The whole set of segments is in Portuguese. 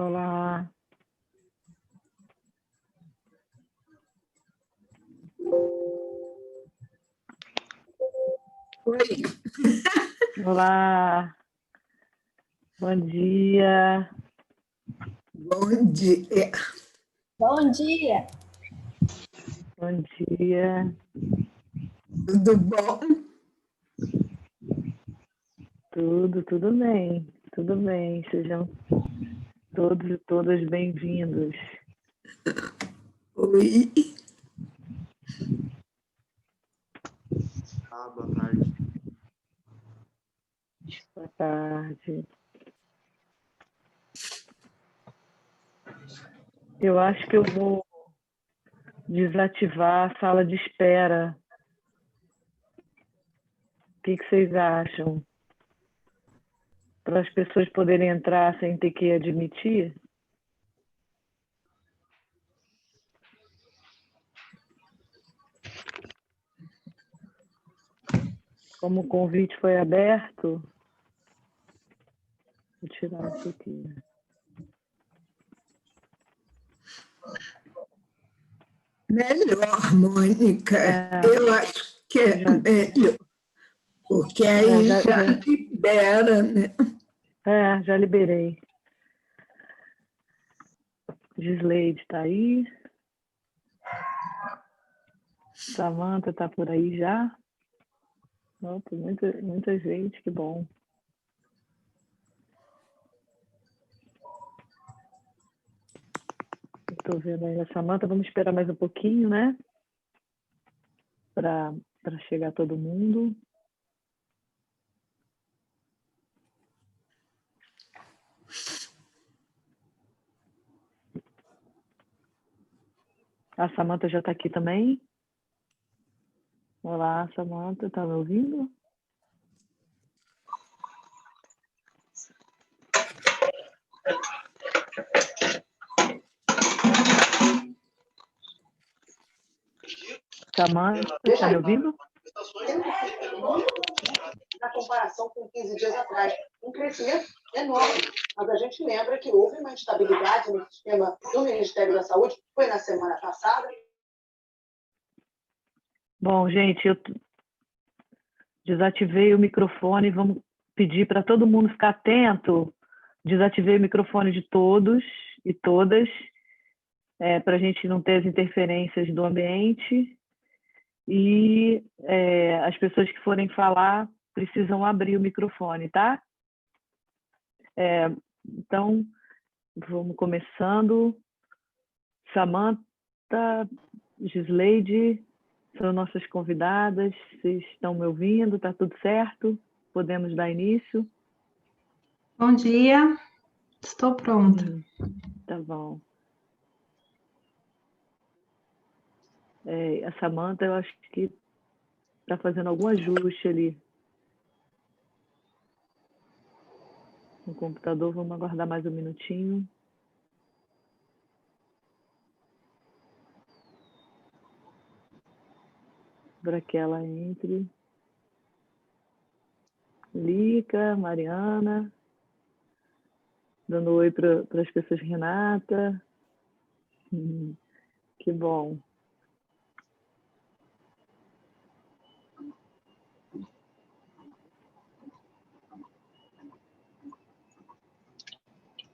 Olá. Oi. Olá. Bom dia. Bom dia. Bom dia. Bom dia. Tudo bom? Tudo bem. Tudo bem. Sejam todos e todas bem-vindos. Oi. Boa tarde. Boa tarde. Eu acho que eu vou desativar a sala de espera. O que vocês acham? Para as pessoas poderem entrar sem ter que admitir? Como o convite foi aberto, vou tirar isso aqui. Melhor, Mônica. Eu acho que é melhor, porque aí já libera, né? Já liberei. Gisleide está aí. Samanta está por aí já. Opa, muita gente, que bom. Estou vendo aí a Samanta. Vamos esperar mais um pouquinho, né? Para chegar todo mundo. A Samanta já está aqui também. Olá, Samanta, está me ouvindo? Samanta, está me ouvindo? Na comparação com 15 dias atrás, um crescimento enorme. Mas a gente lembra que houve uma instabilidade no sistema do Ministério da Saúde, foi na semana passada. Bom, gente, eu desativei o microfone, vamos pedir para todo mundo ficar atento. Desativei o microfone de todos e todas, para a gente não ter as interferências do ambiente. E as pessoas que forem falar precisam abrir o microfone, tá? Então, vamos começando. Samanta, Gisleide, são nossas convidadas. Vocês estão me ouvindo? Tá tudo certo? Podemos dar início? Bom dia. Estou pronta. Tá bom. A Samanta, eu acho que está fazendo algum ajuste ali no computador. Vamos aguardar mais um minutinho. Para que ela entre. Lica, Mariana, dando oi para as pessoas. Renata, que bom.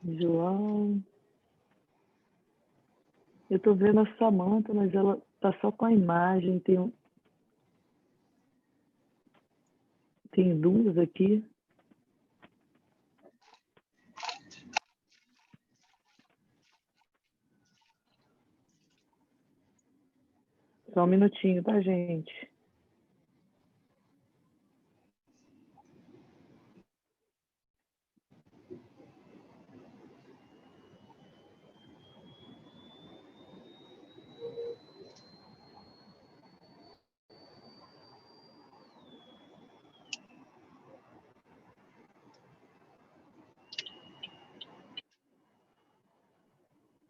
João. Eu estou vendo a Samanta, mas ela está só com a imagem. Tem duas aqui. Só um minutinho, tá, gente?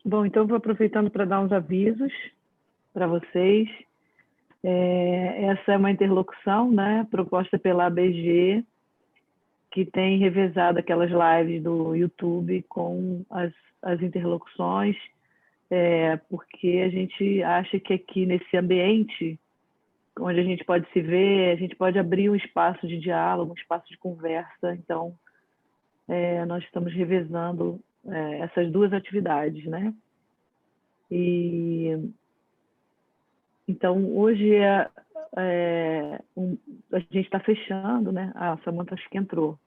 Bom, então eu vou aproveitando para dar uns avisos para vocês. Essa é uma interlocução, né, proposta pela ABG, que tem revezado aquelas lives do YouTube com as interlocuções, porque a gente acha que aqui nesse ambiente, onde a gente pode se ver, a gente pode abrir um espaço de diálogo, um espaço de conversa. Então, nós estamos revezando essas duas atividades, né? Então, hoje a gente está fechando, né? A Samantha acho que entrou.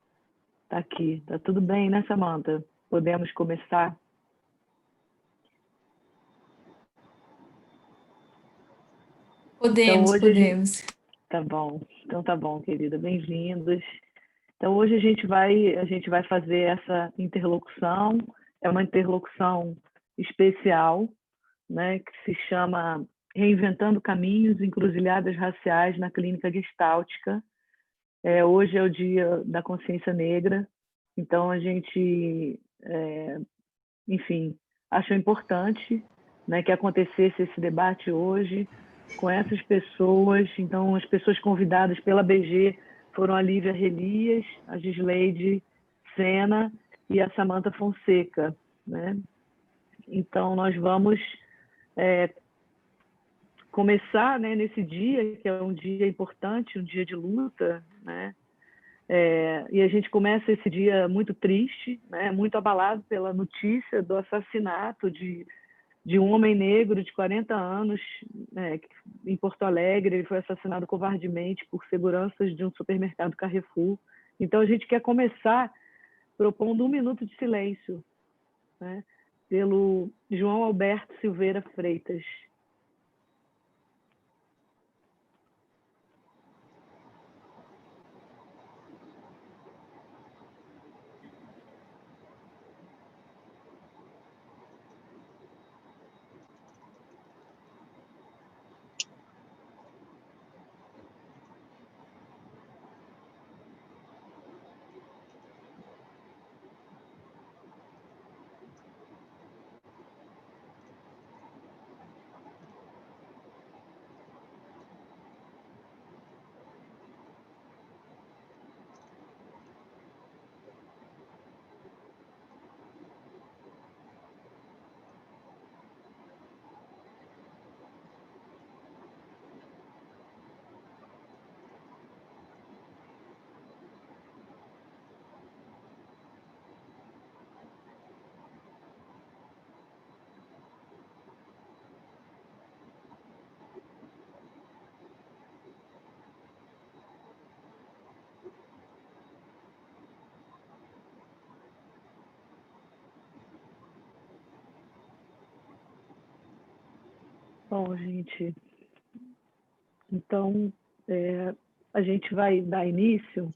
Está aqui. Está tudo bem, né, Samantha? Podemos começar? Podemos, então, podemos. Tá bom. Então tá bom, querida. Bem-vindos. Então hoje a gente vai fazer essa interlocução. É uma interlocução especial, né, que se chama Reinventando Caminhos, Encruzilhadas Raciais na Clínica Gestáltica. Hoje é o Dia da Consciência Negra, então a gente, enfim, achou importante, né, que acontecesse esse debate hoje com essas pessoas. Então, as pessoas convidadas pela BG foram a Lívia Relias, a Gisleide Sena e a Samantha Fonseca, né? Então, nós vamos começar, né, nesse dia, que é um dia importante, um dia de luta, né? E a gente começa esse dia muito triste, né, muito abalado pela notícia do assassinato de um homem negro de 40 anos, né, em Porto Alegre. Ele foi assassinado covardemente por seguranças de um supermercado Carrefour. Então, a gente quer começar propondo 1 minuto de silêncio, né, pelo João Alberto Silveira Freitas. Bom, gente, então a gente vai dar início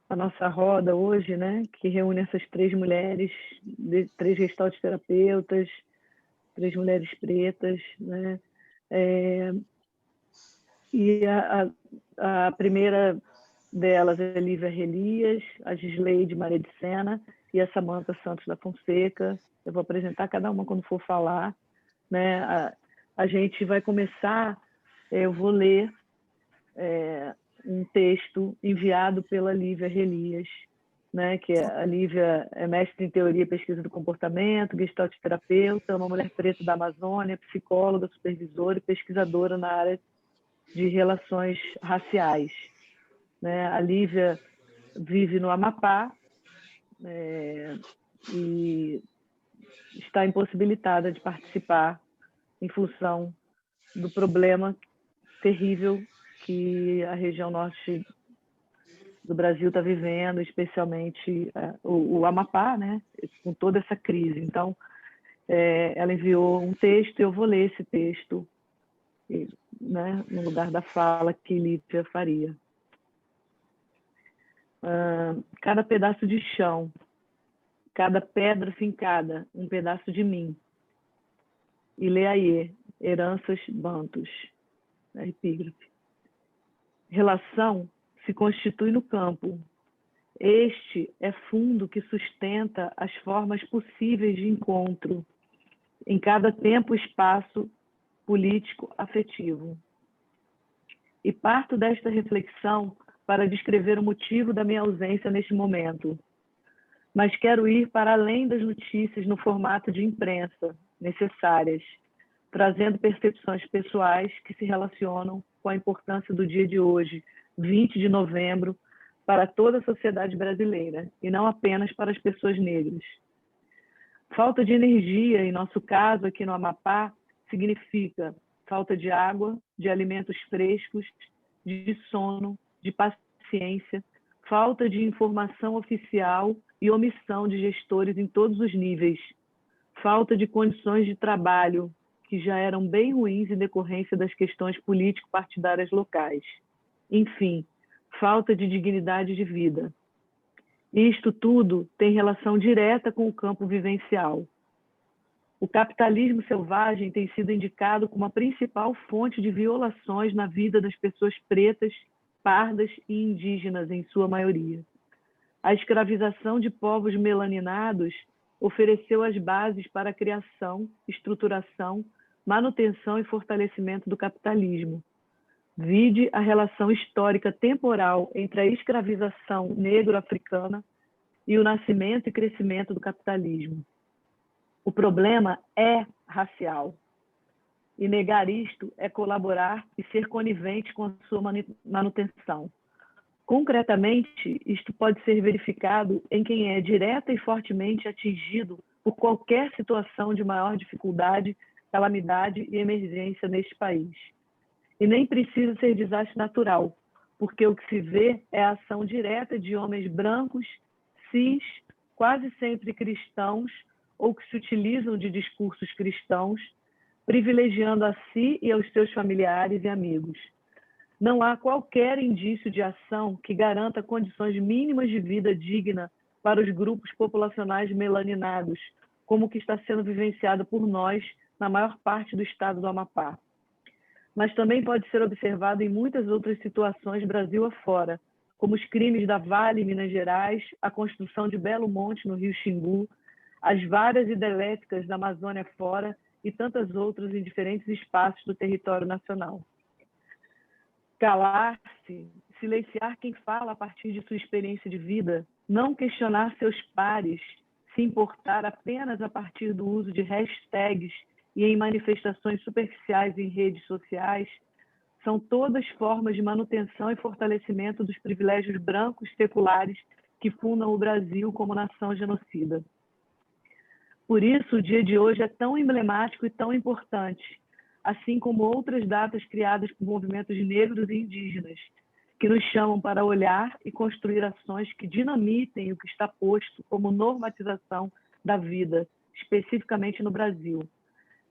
à nossa roda hoje, né, que reúne essas 3 mulheres, 3 gestalt terapeutas, 3 mulheres pretas, né? E a primeira delas é a Lívia Relias, a Gisleide Maria de Sena e a Samantha Santos da Fonseca. Eu vou apresentar cada uma quando for falar, né? A gente vai começar, eu vou ler um texto enviado pela Lívia Relias, né? Que a Lívia é mestre em teoria e pesquisa do comportamento, gestalt terapeuta, uma mulher preta da Amazônia, psicóloga, supervisora e pesquisadora na área de relações raciais, né? A Lívia vive no Amapá e está impossibilitada de participar em função do problema terrível que a região norte do Brasil está vivendo, especialmente o Amapá, né? Com toda essa crise. Então, ela enviou um texto, eu vou ler esse texto, né, no lugar da fala que Lívia faria. Cada pedaço de chão, cada pedra fincada, um pedaço de mim. Ileaie, heranças bantus. Epígrafe. Relação se constitui no campo. Este é fundo que sustenta as formas possíveis de encontro em cada tempo e espaço político afetivo. E parto desta reflexão para descrever o motivo da minha ausência neste momento, mas quero ir para além das notícias no formato de imprensa necessárias, trazendo percepções pessoais que se relacionam com a importância do dia de hoje, 20 de novembro, para toda a sociedade brasileira, e não apenas para as pessoas negras. Falta de energia, em nosso caso aqui no Amapá, significa falta de água, de alimentos frescos, de sono, de paciência, falta de informação oficial e omissão de gestores em todos os níveis, falta de condições de trabalho, que já eram bem ruins em decorrência das questões político-partidárias locais. Enfim, falta de dignidade de vida. Isto tudo tem relação direta com o campo vivencial. O capitalismo selvagem tem sido indicado como a principal fonte de violações na vida das pessoas pretas, pardas e indígenas, em sua maioria. A escravização de povos melaninados ofereceu as bases para a criação, estruturação, manutenção e fortalecimento do capitalismo. Vide a relação histórica temporal entre a escravização negro-africana e o nascimento e crescimento do capitalismo. O problema é racial. E negar isto é colaborar e ser conivente com a sua manutenção. Concretamente, isto pode ser verificado em quem é direta e fortemente atingido por qualquer situação de maior dificuldade, calamidade e emergência neste país. E nem precisa ser desastre natural, porque o que se vê é a ação direta de homens brancos, cis, quase sempre cristãos, ou que se utilizam de discursos cristãos, privilegiando a si e aos seus familiares e amigos. Não há qualquer indício de ação que garanta condições mínimas de vida digna para os grupos populacionais melaninados, como o que está sendo vivenciado por nós na maior parte do estado do Amapá. Mas também pode ser observado em muitas outras situações Brasil afora, como os crimes da Vale, Minas Gerais, a construção de Belo Monte, no Rio Xingu, as várias hidrelétricas da Amazônia fora e tantas outras em diferentes espaços do território nacional. Calar-se, silenciar quem fala a partir de sua experiência de vida, não questionar seus pares, se importar apenas a partir do uso de hashtags e em manifestações superficiais em redes sociais, são todas formas de manutenção e fortalecimento dos privilégios brancos seculares que fundam o Brasil como nação genocida. Por isso, o dia de hoje é tão emblemático e tão importante, assim como outras datas criadas por movimentos negros e indígenas, que nos chamam para olhar e construir ações que dinamitem o que está posto como normatização da vida, especificamente no Brasil.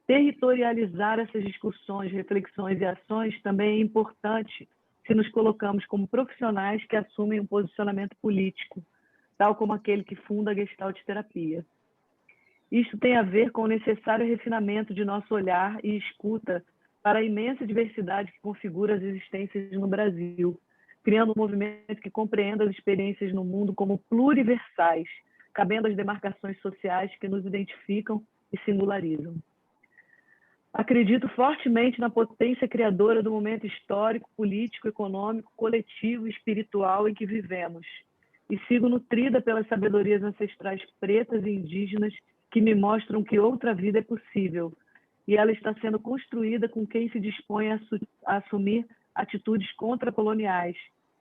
Territorializar essas discussões, reflexões e ações também é importante se nos colocamos como profissionais que assumem um posicionamento político, tal como aquele que funda a Gestalt Terapia. Isto tem a ver com o necessário refinamento de nosso olhar e escuta para a imensa diversidade que configura as existências no Brasil, criando um movimento que compreenda as experiências no mundo como pluriversais, cabendo às demarcações sociais que nos identificam e singularizam. Acredito fortemente na potência criadora do momento histórico, político, econômico, coletivo e espiritual em que vivemos, e sigo nutrida pelas sabedorias ancestrais pretas e indígenas que me mostram que outra vida é possível, e ela está sendo construída com quem se dispõe a assumir atitudes contracoloniais,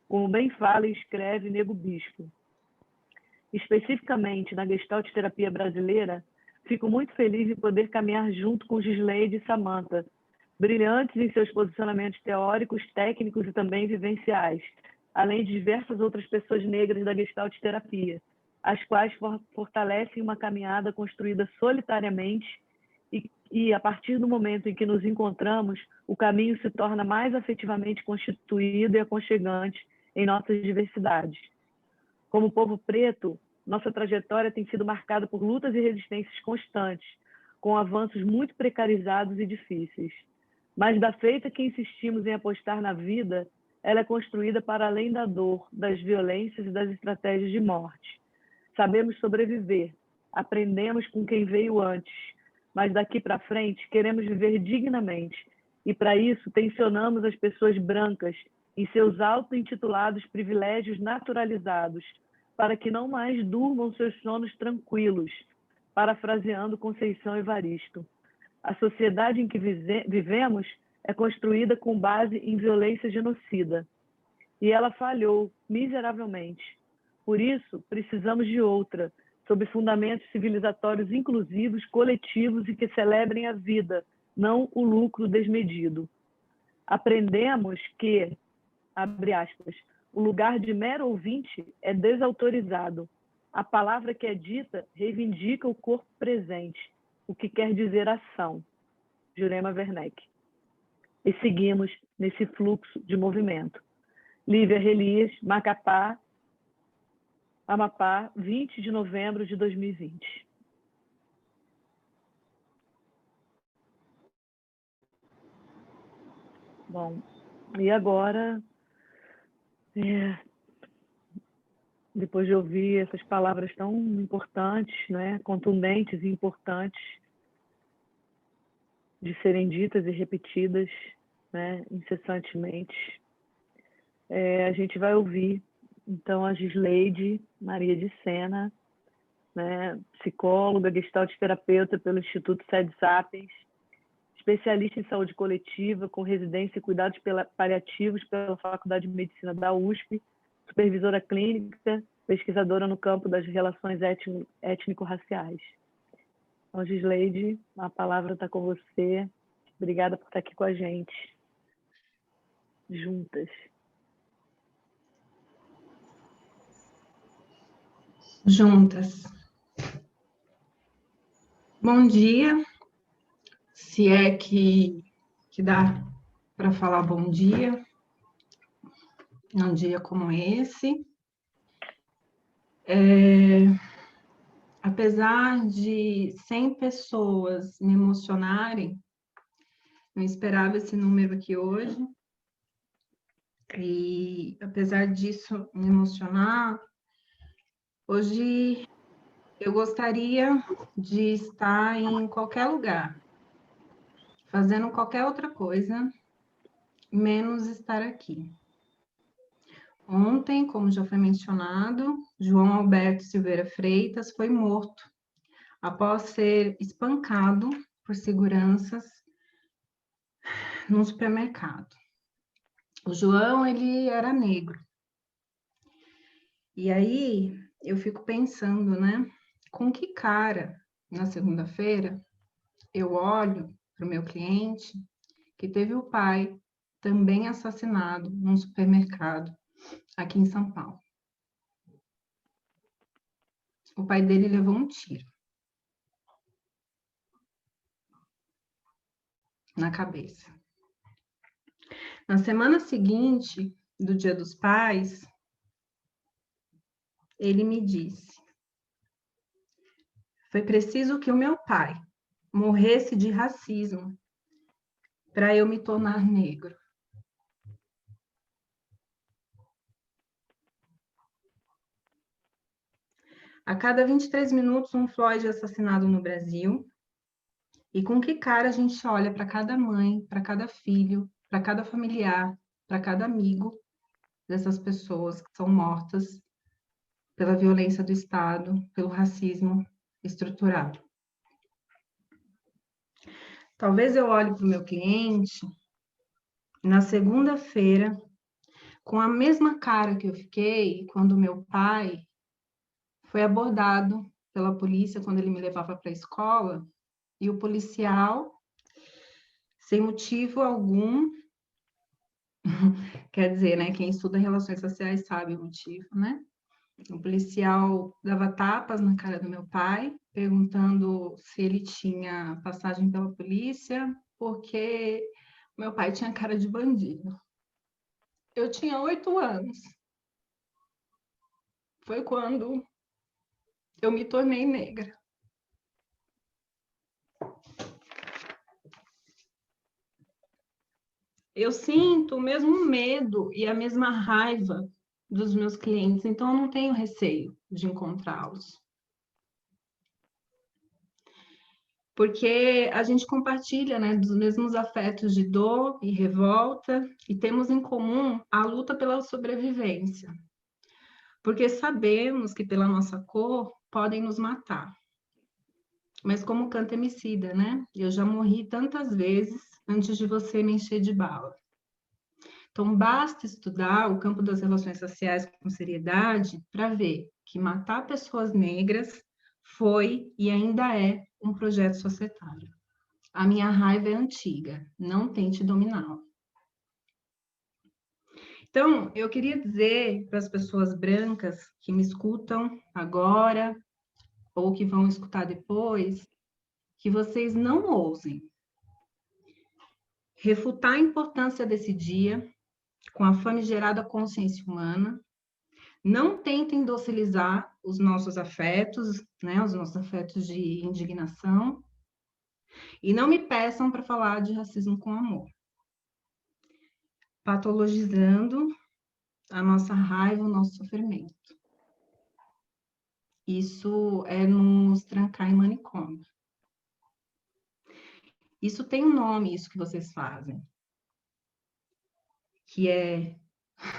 como bem fala e escreve Nego Bispo. Especificamente na Gestalt Terapia brasileira, fico muito feliz em poder caminhar junto com Gisleide e Samantha, brilhantes em seus posicionamentos teóricos, técnicos e também vivenciais, além de diversas outras pessoas negras da Gestalt Terapia, as quais fortalecem uma caminhada construída solitariamente e, a partir do momento em que nos encontramos, o caminho se torna mais afetivamente constituído e aconchegante em nossas diversidades. Como povo preto, nossa trajetória tem sido marcada por lutas e resistências constantes, com avanços muito precarizados e difíceis. Mas da feita que insistimos em apostar na vida, ela é construída para além da dor, das violências e das estratégias de morte. Sabemos sobreviver, aprendemos com quem veio antes, mas daqui para frente queremos viver dignamente, e para isso tensionamos as pessoas brancas em seus auto-intitulados privilégios naturalizados, para que não mais durmam seus sonos tranquilos, parafraseando Conceição Evaristo. A sociedade em que vivemos é construída com base em violência genocida. E ela falhou miseravelmente. Por isso, precisamos de outra, sob fundamentos civilizatórios inclusivos, coletivos e que celebrem a vida, não o lucro desmedido. Aprendemos que, abre aspas, o lugar de mero ouvinte é desautorizado. A palavra que é dita reivindica o corpo presente, o que quer dizer ação. Jurema Werneck. E seguimos nesse fluxo de movimento. Lívia Relias, Macapá, Amapá, 20 de novembro de 2020. Bom, e agora, depois de ouvir essas palavras tão importantes, né, contundentes e importantes, de serem ditas e repetidas, né, incessantemente, a gente vai ouvir, então, a Gisleide Maria de Sena, né, psicóloga, gestalt terapeuta pelo Instituto Sede Sapiens, especialista em saúde coletiva, com residência e cuidados paliativos pela Faculdade de Medicina da USP, supervisora clínica, pesquisadora no campo das relações étnico-raciais. Então, Gisleide, a palavra está com você. Obrigada por estar aqui com a gente, juntas. Juntas. Bom dia, se é que dá para falar bom dia, num dia como esse. Apesar de 100 pessoas me emocionarem, não esperava esse número aqui hoje, e apesar disso me emocionar, hoje eu gostaria de estar em qualquer lugar, fazendo qualquer outra coisa, menos estar aqui. Ontem, como já foi mencionado, João Alberto Silveira Freitas foi morto após ser espancado por seguranças num supermercado. O João, ele era negro. E aí, eu fico pensando, né? Com que cara, na segunda-feira, eu olho para o meu cliente que teve o pai também assassinado num supermercado aqui em São Paulo. O pai dele levou um tiro na cabeça. Na semana seguinte do Dia dos Pais, ele me disse: foi preciso que o meu pai morresse de racismo para eu me tornar negro. A cada 23 minutos, um Floyd é assassinado no Brasil. E com que cara a gente olha para cada mãe, para cada filho, para cada familiar, para cada amigo dessas pessoas que são mortas pela violência do Estado, pelo racismo estrutural. Talvez eu olhe para o meu cliente na segunda-feira com a mesma cara que eu fiquei quando meu pai foi abordado pela polícia quando ele me levava para a escola, e o policial, sem motivo algum, quer dizer, né, quem estuda relações sociais sabe o motivo, né? O policial dava tapas na cara do meu pai, perguntando se ele tinha passagem pela polícia, porque meu pai tinha cara de bandido. Eu tinha 8 anos. Foi quando eu me tornei negra. Eu sinto o mesmo medo e a mesma raiva dos meus clientes, então eu não tenho receio de encontrá-los. porque a gente compartilha, né, dos mesmos afetos de dor e revolta, e temos em comum a luta pela sobrevivência, porque sabemos que pela nossa cor podem nos matar. Mas como canta Emicida, né? Eu já morri tantas vezes antes de você me encher de bala. Então, basta estudar o campo das relações sociais com seriedade para ver que matar pessoas negras foi e ainda é um projeto societário. A minha raiva é antiga, não tente dominá-la. Então, eu queria dizer para as pessoas brancas que me escutam agora ou que vão escutar depois, que vocês não ousem refutar a importância desse dia com a famigerada consciência humana, não tentem docilizar os nossos afetos, né, os nossos afetos de indignação, e não me peçam para falar de racismo com amor, patologizando a nossa raiva, o nosso sofrimento. Isso é nos trancar em manicômio. Isso tem um nome, isso que vocês fazem, que é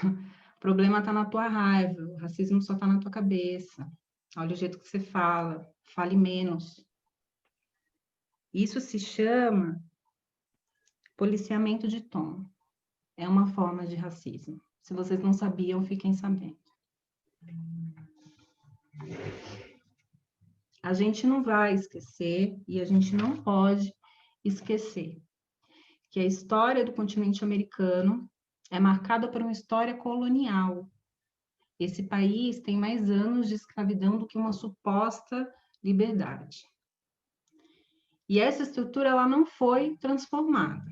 o problema está na tua raiva, o racismo só está na tua cabeça. Olha o jeito que você fala, fale menos. Isso se chama policiamento de tom. É uma forma de racismo. Se vocês não sabiam, fiquem sabendo. A gente não vai esquecer e a gente não pode esquecer que a história do continente americano é marcada por uma história colonial. Esse país tem mais anos de escravidão do que uma suposta liberdade. E essa estrutura ela não foi transformada.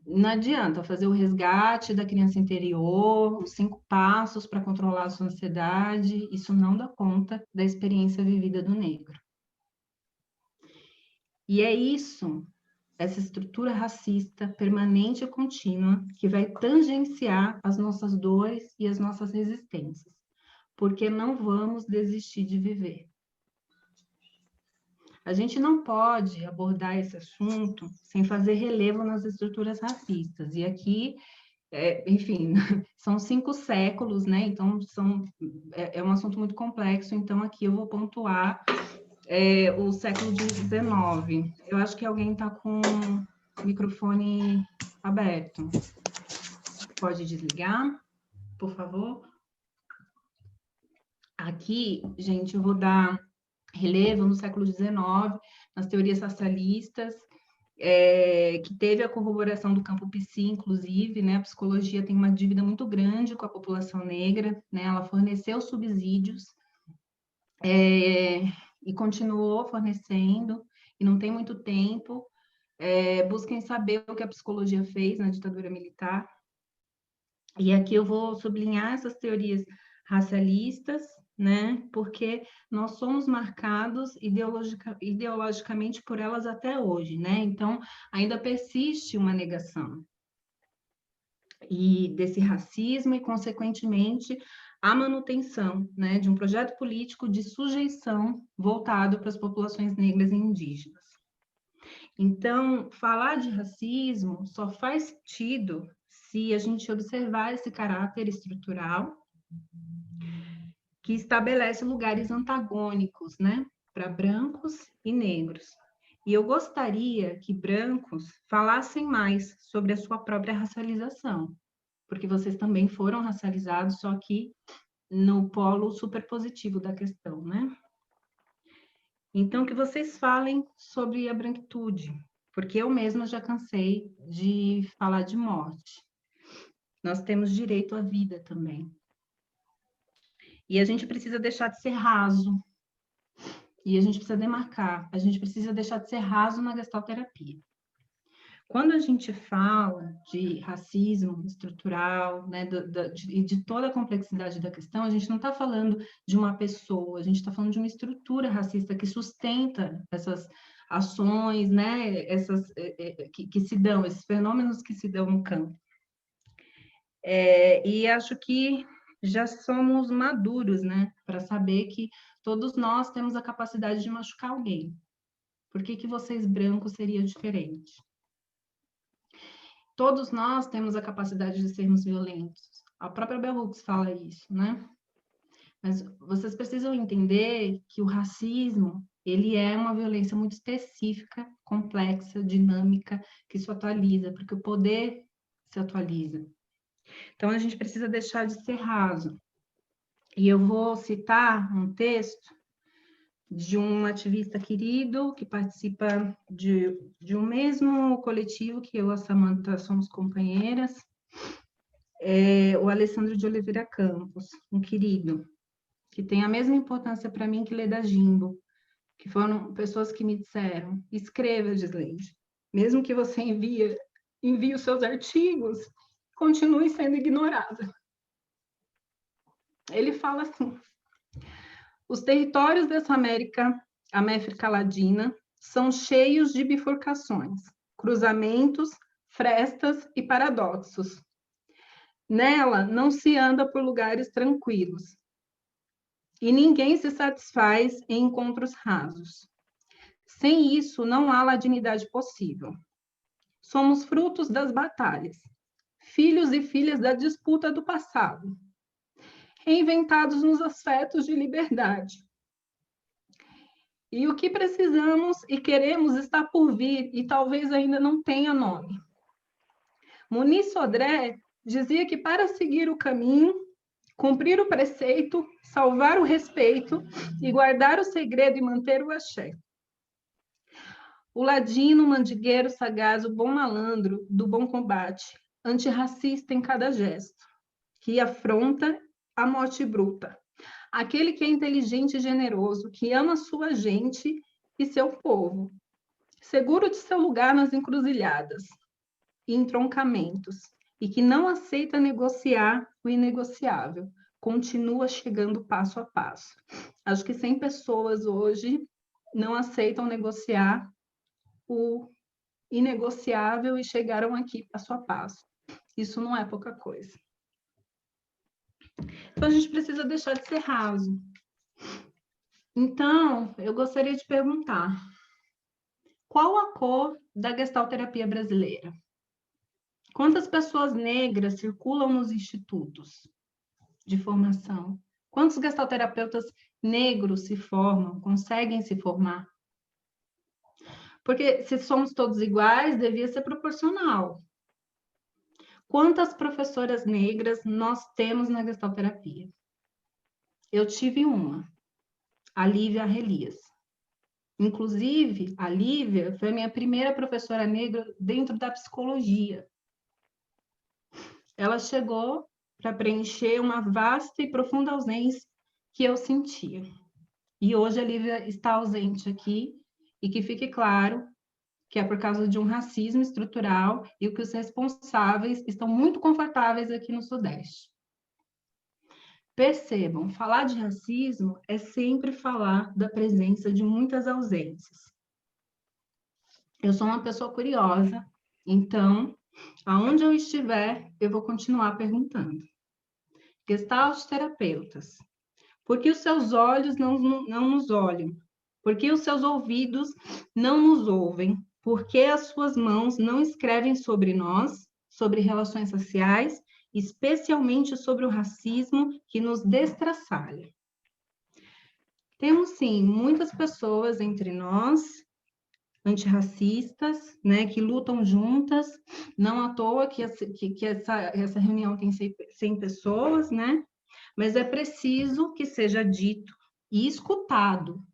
Não adianta fazer o resgate da criança interior, os 5 passos para controlar a sua ansiedade, isso não dá conta da experiência vivida do negro. E é isso, essa estrutura racista permanente e contínua, que vai tangenciar as nossas dores e as nossas resistências, porque não vamos desistir de viver. A gente não pode abordar esse assunto sem fazer relevo nas estruturas racistas. E aqui, enfim, são 5 séculos, né? Então, é um assunto muito complexo. Então, aqui eu vou pontuar o século XIX. Eu acho que alguém está com o microfone aberto. Pode desligar, por favor? Aqui, gente, eu vou dar relevo no século XIX, nas teorias racialistas, que teve a corroboração do campo psi, inclusive, né? A psicologia tem uma dívida muito grande com a população negra, né? Ela forneceu subsídios e continuou fornecendo, e não tem muito tempo. Busquem saber o que a psicologia fez na ditadura militar. E aqui eu vou sublinhar essas teorias racialistas, né? Porque nós somos marcados ideologicamente por elas até hoje, né? Então, ainda persiste uma negação desse racismo e, consequentemente, a manutenção, né, de um projeto político de sujeição voltado para as populações negras e indígenas. Então, falar de racismo só faz sentido se a gente observar esse caráter estrutural que estabelece lugares antagônicos, né, para brancos e negros. E eu gostaria que brancos falassem mais sobre a sua própria racialização, porque vocês também foram racializados, só que no polo superpositivo da questão, né? Então, que vocês falem sobre a branquitude, porque eu mesma já cansei de falar de morte. Nós temos direito à vida também. E a gente precisa deixar de ser raso. E a gente precisa demarcar. A gente precisa deixar de ser raso na gestalterapia. Quando a gente fala de racismo estrutural, né, de toda a complexidade da questão, a gente não está falando de uma pessoa, a gente está falando de uma estrutura racista que sustenta essas ações, né, que se dão, esses fenômenos que se dão no campo. E acho que já somos maduros, né, para saber que todos nós temos a capacidade de machucar alguém. Por que vocês brancos seria diferente? Todos nós temos a capacidade de sermos violentos. A própria Bell Hooks fala isso, né? Mas vocês precisam entender que o racismo, ele é uma violência muito específica, complexa, dinâmica, que se atualiza, porque o poder se atualiza. Então, a gente precisa deixar de ser raso. E eu vou citar um texto de um ativista querido que participa de um mesmo coletivo que eu e a Samantha somos companheiras, o Alessandro de Oliveira Campos, um querido, que tem a mesma importância para mim que Leda Jimbo, que foram pessoas que me disseram: escreva, Gislaine, mesmo que você envie os seus artigos, continue sendo ignorada. Ele fala assim: os territórios dessa América Latina são cheios de bifurcações, cruzamentos, frestas e paradoxos. Nela não se anda por lugares tranquilos, e ninguém se satisfaz em encontros rasos. Sem isso, não há ladinidade possível. Somos frutos das batalhas, filhos e filhas da disputa do passado, reinventados nos afetos de liberdade. E o que precisamos e queremos está por vir e talvez ainda não tenha nome. Muniz Sodré dizia que para seguir o caminho, cumprir o preceito, salvar o respeito e guardar o segredo e manter o axé. O ladino, mandigueiro, sagaz, o bom malandro do bom combate, antirracista em cada gesto, que afronta a morte bruta. Aquele que é inteligente e generoso, que ama sua gente e seu povo, seguro de seu lugar nas encruzilhadas e entroncamentos, e que não aceita negociar o inegociável, continua chegando passo a passo. Acho que 100 pessoas hoje não aceitam negociar o inegociável e chegaram aqui passo a passo. Isso não é pouca coisa. Então, a gente precisa deixar de ser raso. Então, eu gostaria de perguntar: qual a cor da gestalterapia brasileira? Quantas pessoas negras circulam nos institutos de formação? Quantos gestalterapeutas negros se formam, conseguem se formar? Porque se somos todos iguais, devia ser proporcional. Quantas professoras negras nós temos na gestalterapia? Eu tive uma, a Lívia Relias. Inclusive, a Lívia foi a minha primeira professora negra dentro da psicologia. Ela chegou para preencher uma vasta e profunda ausência que eu sentia. E hoje a Lívia está ausente aqui, e que fique claro que é por causa de um racismo estrutural e que os responsáveis estão muito confortáveis aqui no Sudeste. Percebam, falar de racismo é sempre falar da presença de muitas ausências. Eu sou uma pessoa curiosa, então, aonde eu estiver, eu vou continuar perguntando. Gestalt terapeutas, por que os seus olhos não nos olham? Por que os seus ouvidos não nos ouvem? Por que as suas mãos não escrevem sobre nós, sobre relações sociais, especialmente sobre o racismo que nos destraçalha? Temos, sim, muitas pessoas entre nós, antirracistas, né, que lutam juntas, não à toa que essa reunião tem 100 pessoas, né? Mas é preciso que seja dito e escutado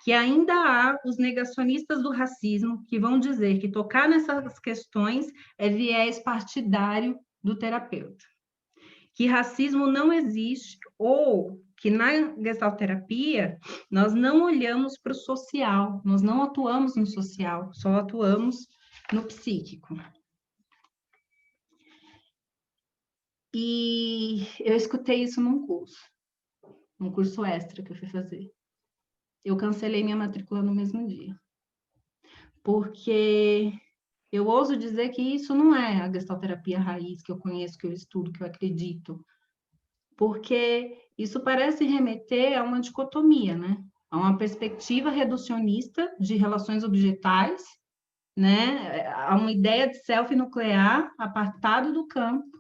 que ainda há os negacionistas do racismo que vão dizer que tocar nessas questões é viés partidário do terapeuta. Que racismo não existe, ou que na gestalterapia nós não olhamos para o social, nós não atuamos no social, só atuamos no psíquico. E eu escutei isso num curso extra que eu fui fazer. Eu cancelei minha matrícula no mesmo dia. Porque eu ouso dizer que isso não é a gestalterapia raiz que eu conheço, que eu estudo, que eu acredito. Porque isso parece remeter a uma dicotomia, né? a uma perspectiva reducionista de relações objetais, né? A uma ideia de self nuclear apartado do campo.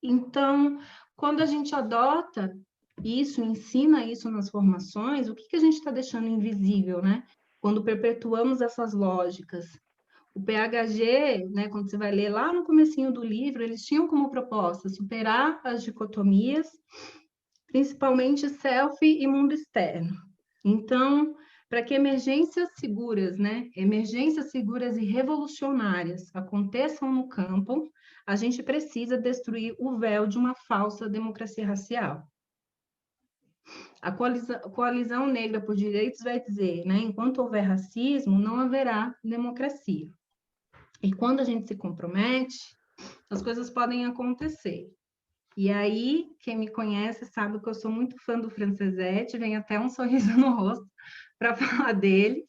Então, quando a gente adota isso, ensina isso nas formações, o que a gente está deixando invisível, né? Quando perpetuamos essas lógicas. O PHG, né, quando você vai ler lá no comecinho do livro, eles tinham como proposta superar as dicotomias, principalmente self e mundo externo. Então, para que emergências seguras, né, emergências seguras e revolucionárias aconteçam no campo, a gente precisa destruir o véu de uma falsa democracia racial. A coalizão negra por direitos vai dizer, né, enquanto houver racismo, não haverá democracia. E quando a gente se compromete, as coisas podem acontecer. E aí, quem me conhece sabe que eu sou muito fã do Francesete, vem até um sorriso no rosto para falar dele.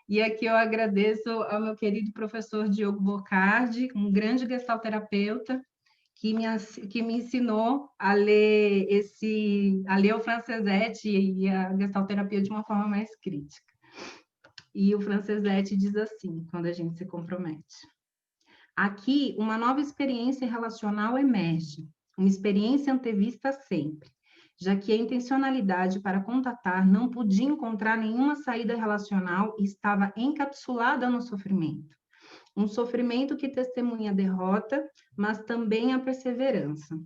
E aqui eu agradeço ao meu querido professor Diogo Bocardi, um grande gestalterapeuta, que me ensinou a ler o Francesete e a gestalterapia de uma forma mais crítica. E o Francesete diz assim, quando a gente se compromete: aqui, uma nova experiência relacional emerge, uma experiência antevista sempre, já que a intencionalidade para contatar não podia encontrar nenhuma saída relacional e estava encapsulada no sofrimento. Um sofrimento que testemunha a derrota, mas também a perseverança.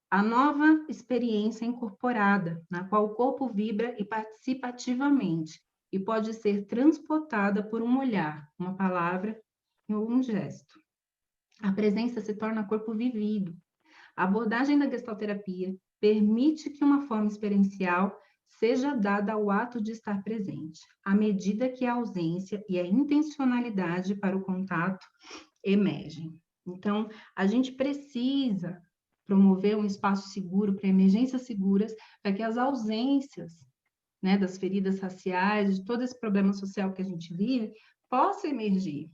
A nova experiência incorporada, na qual o corpo vibra e participa ativamente, e pode ser transportada por um olhar, uma palavra ou um gesto. A presença se torna corpo vivido. A abordagem da gestalterapia permite que uma forma experiencial seja dada ao ato de estar presente, à medida que a ausência e a intencionalidade para o contato emergem. Então, a gente precisa promover um espaço seguro para emergências seguras, para que as ausências, né, das feridas raciais, de todo esse problema social que a gente vive, possam emergir.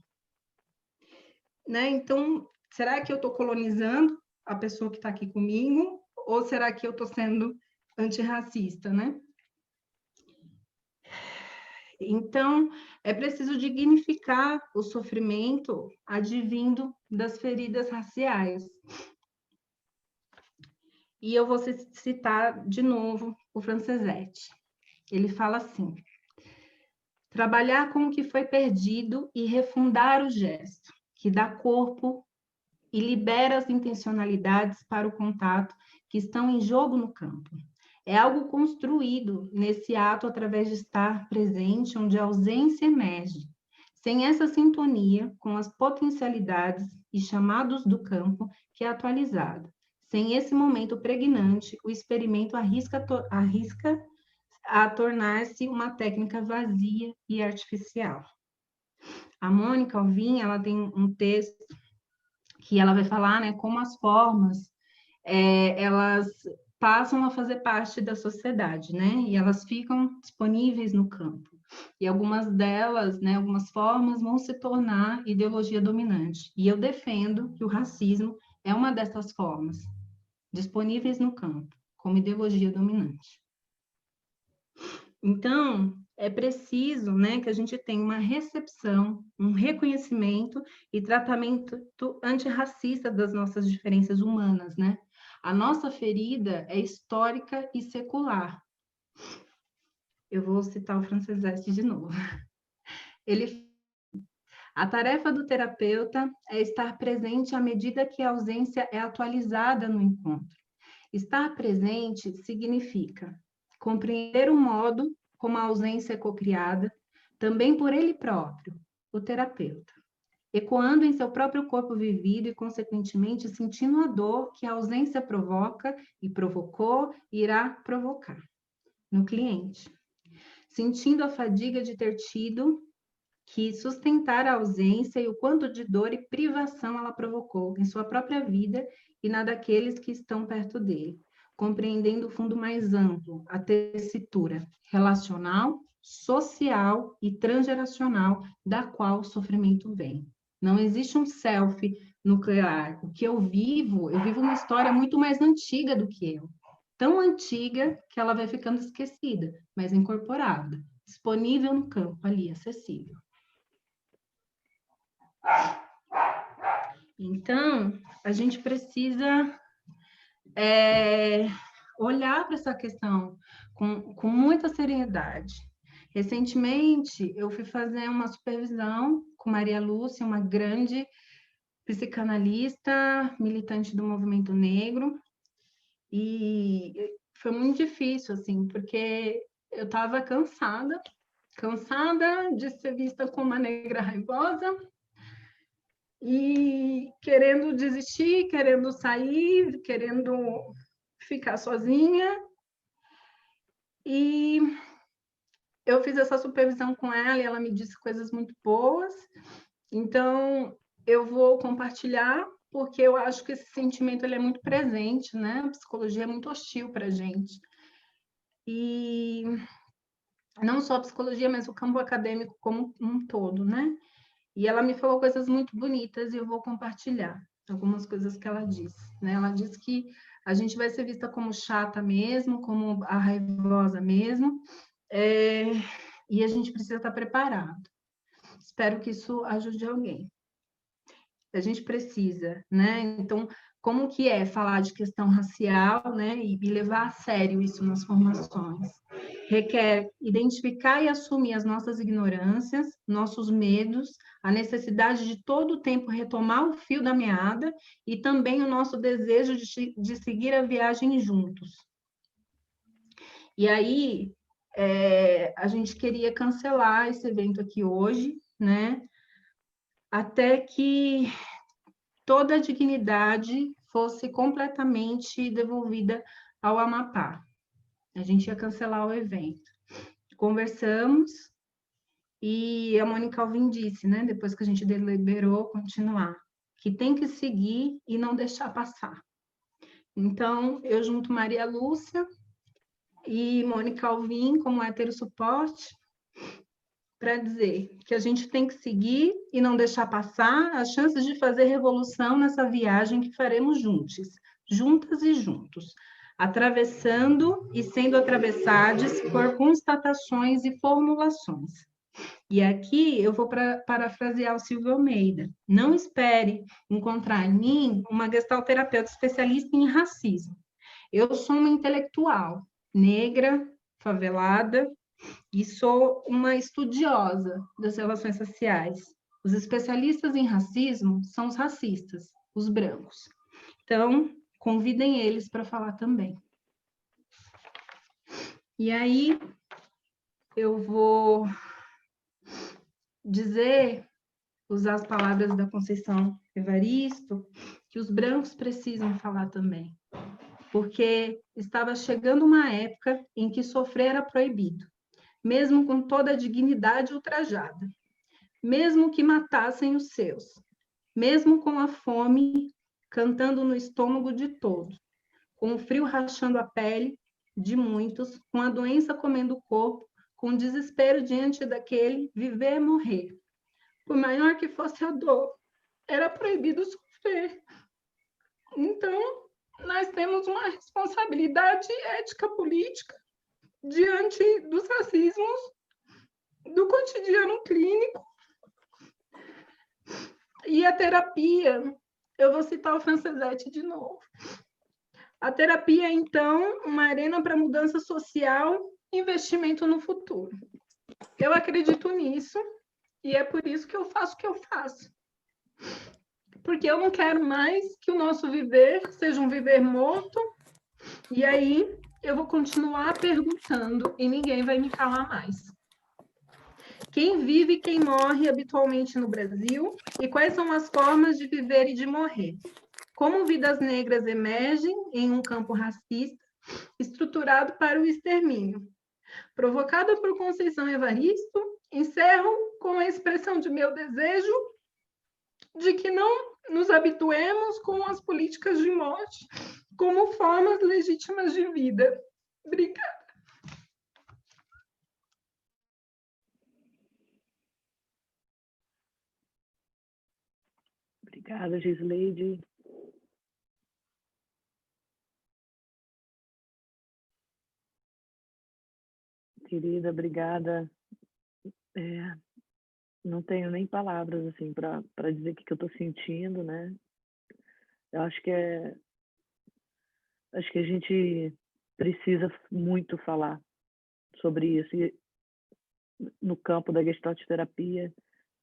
Né? Então, será que eu estou colonizando a pessoa que está aqui comigo? Ou será que eu estou sendo antirracista, né? Então, é preciso dignificar o sofrimento advindo das feridas raciais. E eu vou citar de novo o Francesete. Ele fala assim: trabalhar com o que foi perdido e refundar o gesto, que dá corpo e libera as intencionalidades para o contato que estão em jogo no campo. É algo construído nesse ato através de estar presente onde a ausência emerge. Sem essa sintonia com as potencialidades e chamados do campo que é atualizado. Sem esse momento pregnante, o experimento arrisca a tornar-se uma técnica vazia e artificial. A Mônica Alvim, ela tem um texto que ela vai falar, né, como as formas, elas passam a fazer parte da sociedade, né, e elas ficam disponíveis no campo. E algumas delas, né, algumas formas vão se tornar ideologia dominante. E eu defendo que o racismo é uma dessas formas, disponíveis no campo, como ideologia dominante. Então, é preciso, né, que a gente tenha uma recepção, um reconhecimento e tratamento antirracista das nossas diferenças humanas, né? A nossa ferida é histórica e secular. Eu vou citar o Francesete de novo. A tarefa do terapeuta é estar presente à medida que a ausência é atualizada no encontro. Estar presente significa compreender o modo como a ausência é cocriada, também por ele próprio, o terapeuta, ecoando em seu próprio corpo vivido e, consequentemente, sentindo a dor que a ausência provoca e provocou e irá provocar no cliente, sentindo a fadiga de ter tido que sustentar a ausência e o quanto de dor e privação ela provocou em sua própria vida e na daqueles que estão perto dele, compreendendo o fundo mais amplo, a tessitura relacional, social e transgeracional da qual o sofrimento vem. Não existe um self nuclear. O que eu vivo uma história muito mais antiga do que eu. tão antiga que ela vai ficando esquecida, mas incorporada, disponível no campo ali, acessível. Então, a gente precisa olhar para essa questão com muita seriedade. Recentemente, eu fui fazer uma supervisão com Maria Lúcia, uma grande psicanalista, militante do movimento negro, e foi muito difícil, assim, porque eu estava cansada de ser vista como uma negra raivosa, e querendo desistir, querendo sair, querendo ficar sozinha. E eu fiz essa supervisão com ela e ela me disse coisas muito boas. Então, eu vou compartilhar, porque eu acho que esse sentimento ele é muito presente, né? A psicologia é muito hostil para a gente. E não só a psicologia, mas o campo acadêmico como um todo, né? E ela me falou coisas muito bonitas e eu vou compartilhar algumas coisas que ela disse, né? Ela disse que a gente vai ser vista como chata mesmo, como a raivosa mesmo, e a gente precisa estar preparado. Espero que isso ajude alguém. A gente precisa, né? Então, como que é falar de questão racial, né? E levar a sério isso nas formações? Requer identificar e assumir as nossas ignorâncias, nossos medos, a necessidade de todo o tempo retomar o fio da meada e também o nosso desejo de seguir a viagem juntos. E aí, a gente queria cancelar esse evento aqui hoje, né? Até que toda a dignidade fosse completamente devolvida ao Amapá. A gente ia cancelar o evento. Conversamos e a Mônica Alvim disse, né, depois que a gente deliberou, continuar, que tem que seguir e não deixar passar. Então, eu junto Maria Lúcia e Mônica Alvim como hétero suporte para dizer que a gente tem que seguir e não deixar passar as chances de fazer revolução nessa viagem que faremos juntas e juntos, atravessando e sendo atravessados por constatações e formulações. E aqui eu vou parafrasear o Silvio Almeida. Não espere encontrar em mim uma gestalterapeuta especialista em racismo. Eu sou uma intelectual, negra, favelada, e sou uma estudiosa das relações sociais. Os especialistas em racismo são os racistas, os brancos. Então, convidem eles para falar também. E aí, eu vou usar as palavras da Conceição Evaristo, que os brancos precisam falar também, porque estava chegando uma época em que sofrer era proibido, mesmo com toda a dignidade ultrajada, mesmo que matassem os seus, mesmo com a fome cantando no estômago de todos, com o frio rachando a pele de muitos, com a doença comendo o corpo, com o desespero diante daquele viver e morrer. Por maior que fosse a dor, era proibido sofrer. Então, nós temos uma responsabilidade ética política diante dos racismos do cotidiano clínico. E a terapia, eu vou citar o Francesete de novo. A terapia é, então, uma arena para mudança social e investimento no futuro. Eu acredito nisso e é por isso que eu faço o que eu faço. Porque eu não quero mais que o nosso viver seja um viver morto, e aí eu vou continuar perguntando e ninguém vai me calar mais. Quem vive e quem morre habitualmente no Brasil e quais são as formas de viver e de morrer? Como vidas negras emergem em um campo racista estruturado para o extermínio? Provocada por Conceição Evaristo, encerro com a expressão de meu desejo de que não nos habituemos com as políticas de morte como formas legítimas de vida. Obrigada. Obrigada, Gisleide. Querida, obrigada. Não tenho nem palavras assim para dizer o que eu estou sentindo, né? Eu acho que a gente precisa muito falar sobre isso e no campo da Gestalt terapia,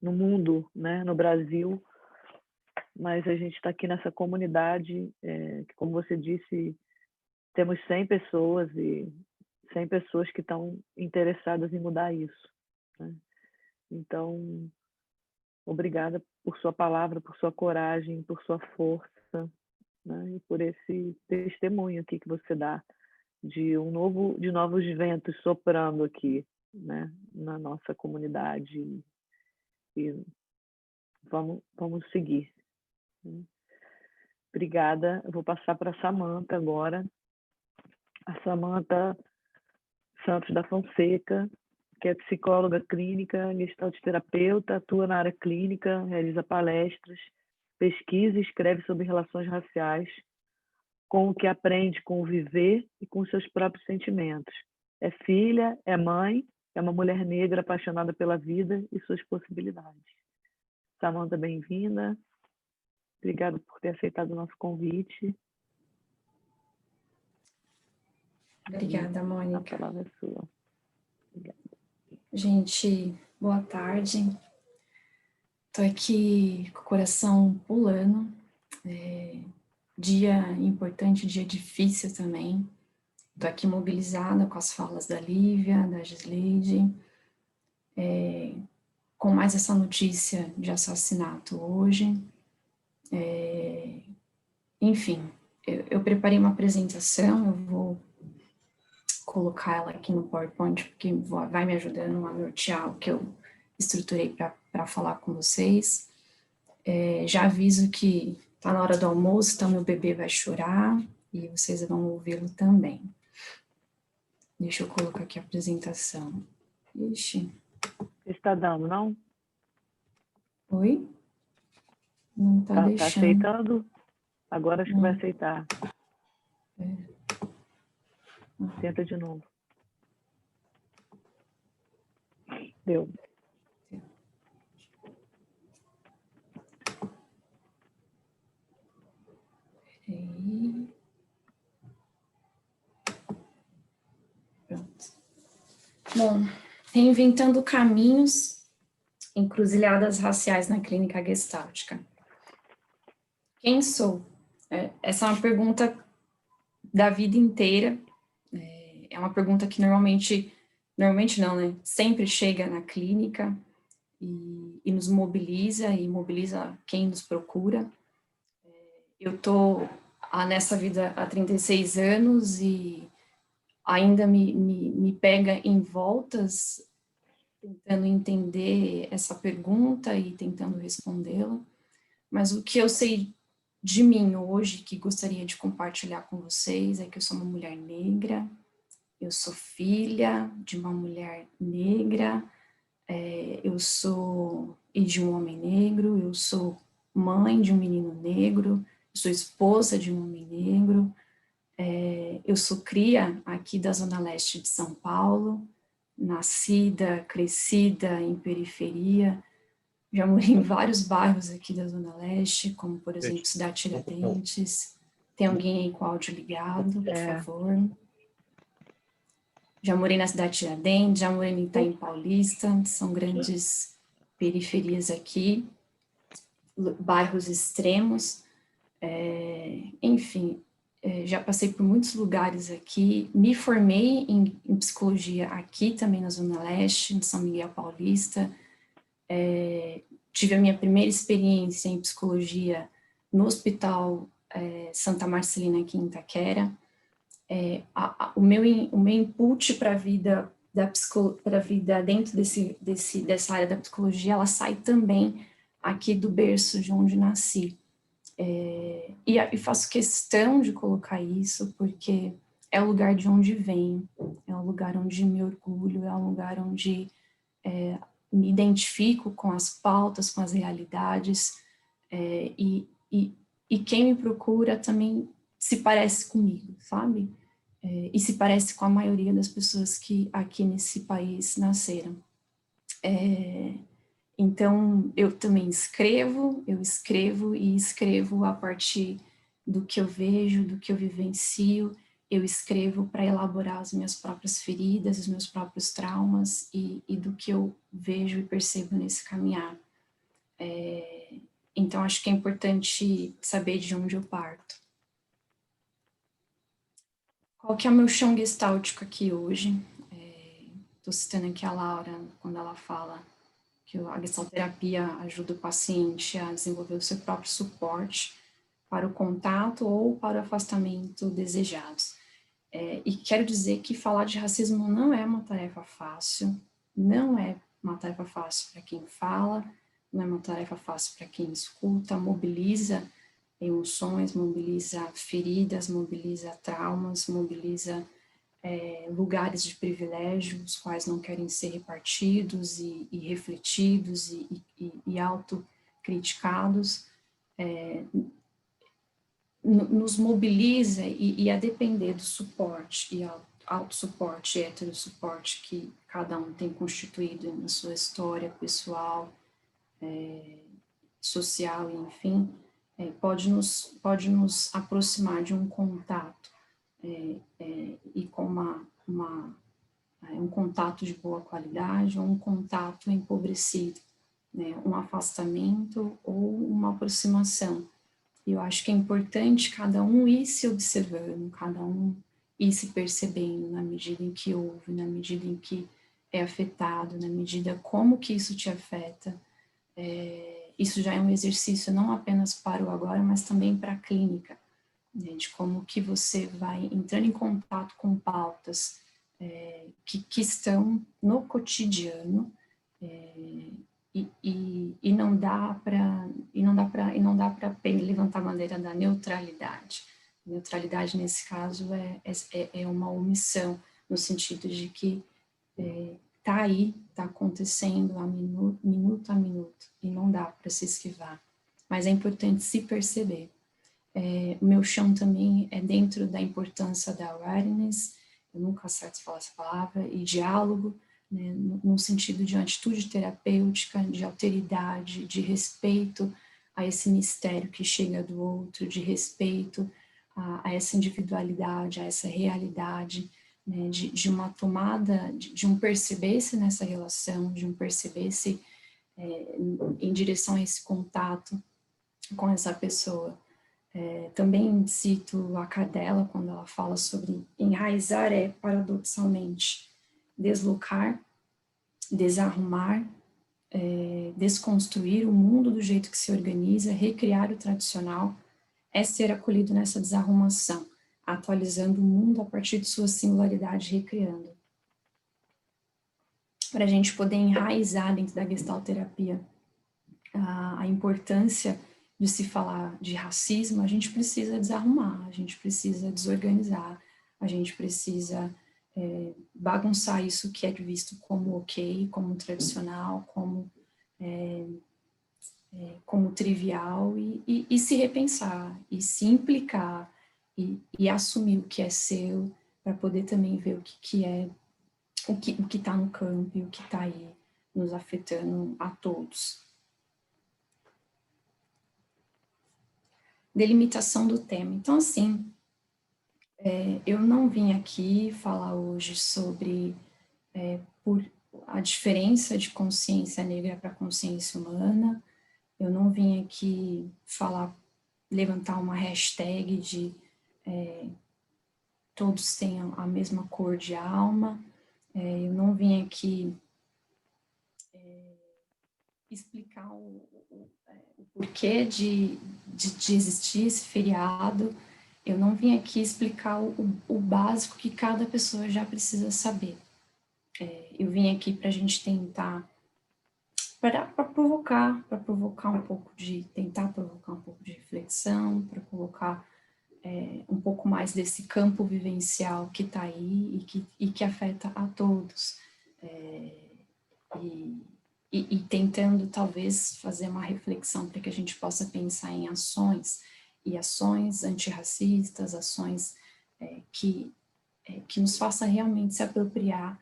no mundo, né? No Brasil, mas a gente está aqui nessa comunidade que, como você disse, temos 100 pessoas e 100 pessoas que estão interessadas em mudar isso, né? Então, obrigada por sua palavra, por sua coragem, por sua força, né? E por esse testemunho aqui que você dá de novos ventos soprando aqui, né? Na nossa comunidade. E vamos seguir, né? Obrigada. Eu vou passar para a Samantha agora. A Samantha Santos da Fonseca, que é psicóloga clínica, gestalt terapeuta, atua na área clínica, realiza palestras, pesquisa e escreve sobre relações raciais, com o que aprende com o viver e com seus próprios sentimentos. É filha, é mãe, é uma mulher negra apaixonada pela vida e suas possibilidades. Samantha, bem-vinda. Obrigada por ter aceitado o nosso convite. Obrigada, Mônica. A palavra é sua. Obrigada. Gente, boa tarde. Estou aqui com o coração pulando. Dia importante, dia difícil também. Estou aqui mobilizada com as falas da Lívia, da Gisleide, com mais essa notícia de assassinato hoje. Enfim, eu preparei uma apresentação, eu vou colocar ela aqui no PowerPoint, porque vai me ajudando a nortear o que eu estruturei para falar com vocês. Já aviso que está na hora do almoço, então meu bebê vai chorar e vocês vão ouvi-lo também. Deixa eu colocar aqui a apresentação. Ixi. Está dando, não? Oi? Não está deixando. Está aceitando? Agora acho que vai aceitar. Tenta de novo. Deu. Peraí. Pronto. Bom, reinventando caminhos, encruzilhadas raciais na clínica gestáltica. Quem sou? Essa é uma pergunta da vida inteira. É uma pergunta que normalmente não, né? Sempre chega na clínica e nos mobiliza, e mobiliza quem nos procura. Eu estou nessa vida há 36 anos e ainda me pega em voltas, tentando entender essa pergunta e tentando respondê-la. Mas o que eu sei de mim hoje, que gostaria de compartilhar com vocês, é que eu sou uma mulher negra, eu sou filha de uma mulher negra, eu sou de um homem negro, eu sou mãe de um menino negro, eu sou esposa de um homem negro, eu sou cria aqui da Zona Leste de São Paulo, nascida, crescida em periferia, já morei em vários bairros aqui da Zona Leste, como, por exemplo, Cidade Tiradentes. Tem alguém aí com o áudio ligado, por favor? Já morei na Cidade Tiradentes, já morei em Itaim Paulista, são grandes periferias aqui, bairros extremos. Enfim, já passei por muitos lugares aqui, me formei em psicologia aqui também na Zona Leste, em São Miguel Paulista. Tive a minha primeira experiência em psicologia no Hospital Santa Marcelina, aqui em Itaquera. O meu input para a vida dentro dessa área da psicologia, ela sai também aqui do berço de onde nasci. E faço questão de colocar isso, porque é o lugar de onde venho, é o lugar onde me orgulho, é o lugar onde me identifico com as pautas, com as realidades, e quem me procura também se parece comigo, sabe? e se parece com a maioria das pessoas que aqui nesse país nasceram. Então, eu também escrevo e escrevo a partir do que eu vejo, do que eu vivencio. Eu escrevo para elaborar as minhas próprias feridas, os meus próprios traumas e do que eu vejo e percebo nesse caminhar. Então, acho que é importante saber de onde eu parto. Qual que é o meu chão gestáltico aqui hoje? Estou citando aqui a Laura, quando ela fala que a gestalterapia ajuda o paciente a desenvolver o seu próprio suporte para o contato ou para o afastamento desejados. E quero dizer que falar de racismo não é uma tarefa fácil, não é uma tarefa fácil para quem fala, não é uma tarefa fácil para quem escuta, mobiliza emoções, mobiliza feridas, mobiliza traumas, mobiliza lugares de privilégio, os quais não querem ser repartidos e refletidos e autocriticados, nos mobiliza e a depender do suporte e autossuporte, heterossuporte que cada um tem constituído na sua história pessoal, social, enfim, pode nos aproximar de um contato e com um contato de boa qualidade ou um contato empobrecido, né, um afastamento ou uma aproximação. Eu acho que é importante cada um ir se observando, cada um ir se percebendo na medida em que ouve, na medida em que é afetado, na medida como que isso te afeta. Isso já é um exercício não apenas para o agora, mas também para a clínica, né, de como que você vai entrando em contato com pautas que estão no cotidiano, e não dá para levantar a bandeira da neutralidade. Neutralidade nesse caso é uma omissão, no sentido de que está aí, está acontecendo minuto a minuto, e não dá para se esquivar. Mas é importante se perceber. O meu chão também é dentro da importância da awareness, eu nunca acerto falar essa palavra, e diálogo, né, no sentido de uma atitude terapêutica, de alteridade, de respeito a esse mistério que chega do outro, de respeito a essa individualidade, a essa realidade, né, de uma tomada, de um perceber-se nessa relação, de um perceber-se em direção a esse contato com essa pessoa. Também cito a Cadela quando ela fala sobre enraizar paradoxalmente, deslocar, desarrumar, desconstruir o mundo do jeito que se organiza, recriar o tradicional, é ser acolhido nessa desarrumação, atualizando o mundo a partir de sua singularidade, recriando. Para a gente poder enraizar dentro da gestalterapia a importância de se falar de racismo, a gente precisa desarrumar, a gente precisa desorganizar, a gente precisa bagunçar isso que é visto como ok, como tradicional, como trivial, e se repensar, e se implicar, e assumir o que é seu, para poder também ver o que é, o que está no campo e o que está aí nos afetando a todos. Delimitação do tema. Então, assim, eu não vim aqui falar hoje sobre por a diferença de consciência negra para consciência humana. Eu não vim aqui levantar uma hashtag de todos tenham a mesma cor de alma. Eu não vim aqui explicar o porquê de existir esse feriado. Eu não vim aqui explicar o básico que cada pessoa já precisa saber. Eu vim aqui para a gente tentar, para provocar um pouco tentar provocar um pouco de reflexão, para provocar um pouco mais desse campo vivencial que está aí e que afeta a todos. E tentando, talvez, fazer uma reflexão para que a gente possa pensar em ações antirracistas, ações que que nos faça realmente se apropriar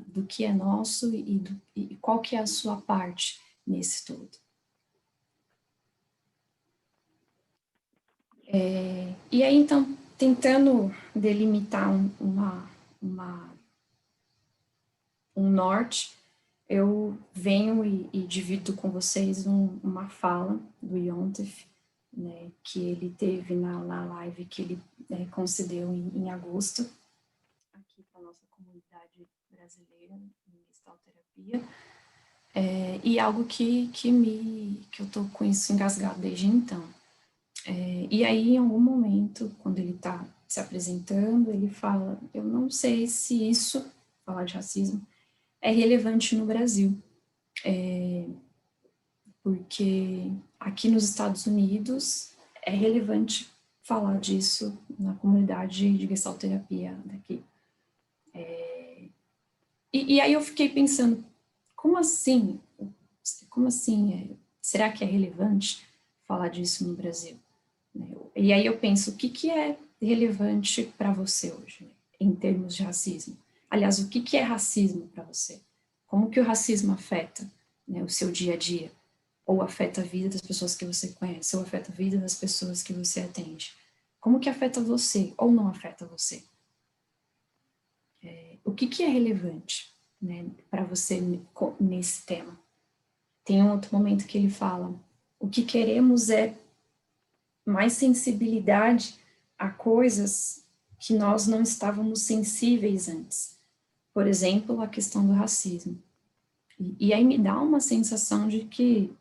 do que é nosso e qual que é a sua parte nesse todo. E aí, então, tentando delimitar um norte, eu venho e divido com vocês uma fala do Yontef, né, que ele teve na live que ele concedeu em agosto, aqui para a nossa comunidade brasileira em Gestalt terapia, e algo que eu estou com isso engasgado desde então. E aí, em algum momento, quando ele está se apresentando, ele fala, eu não sei se isso, falar de racismo, é relevante no Brasil, porque aqui nos Estados Unidos é relevante falar disso na comunidade de Gestalt terapia daqui. E aí eu fiquei pensando, como assim? Será que é relevante falar disso no Brasil? E aí eu penso, o que é relevante para você hoje, né, em termos de racismo? Aliás, o que é racismo para você? Como que o racismo afeta, né, o seu dia a dia? Ou afeta a vida das pessoas que você conhece, ou afeta a vida das pessoas que você atende? Como que afeta você, ou não afeta você? O que é relevante, né, para você nesse tema? Tem um outro momento que ele fala, o que queremos é mais sensibilidade a coisas que nós não estávamos sensíveis antes. Por exemplo, a questão do racismo. E aí me dá uma sensação de que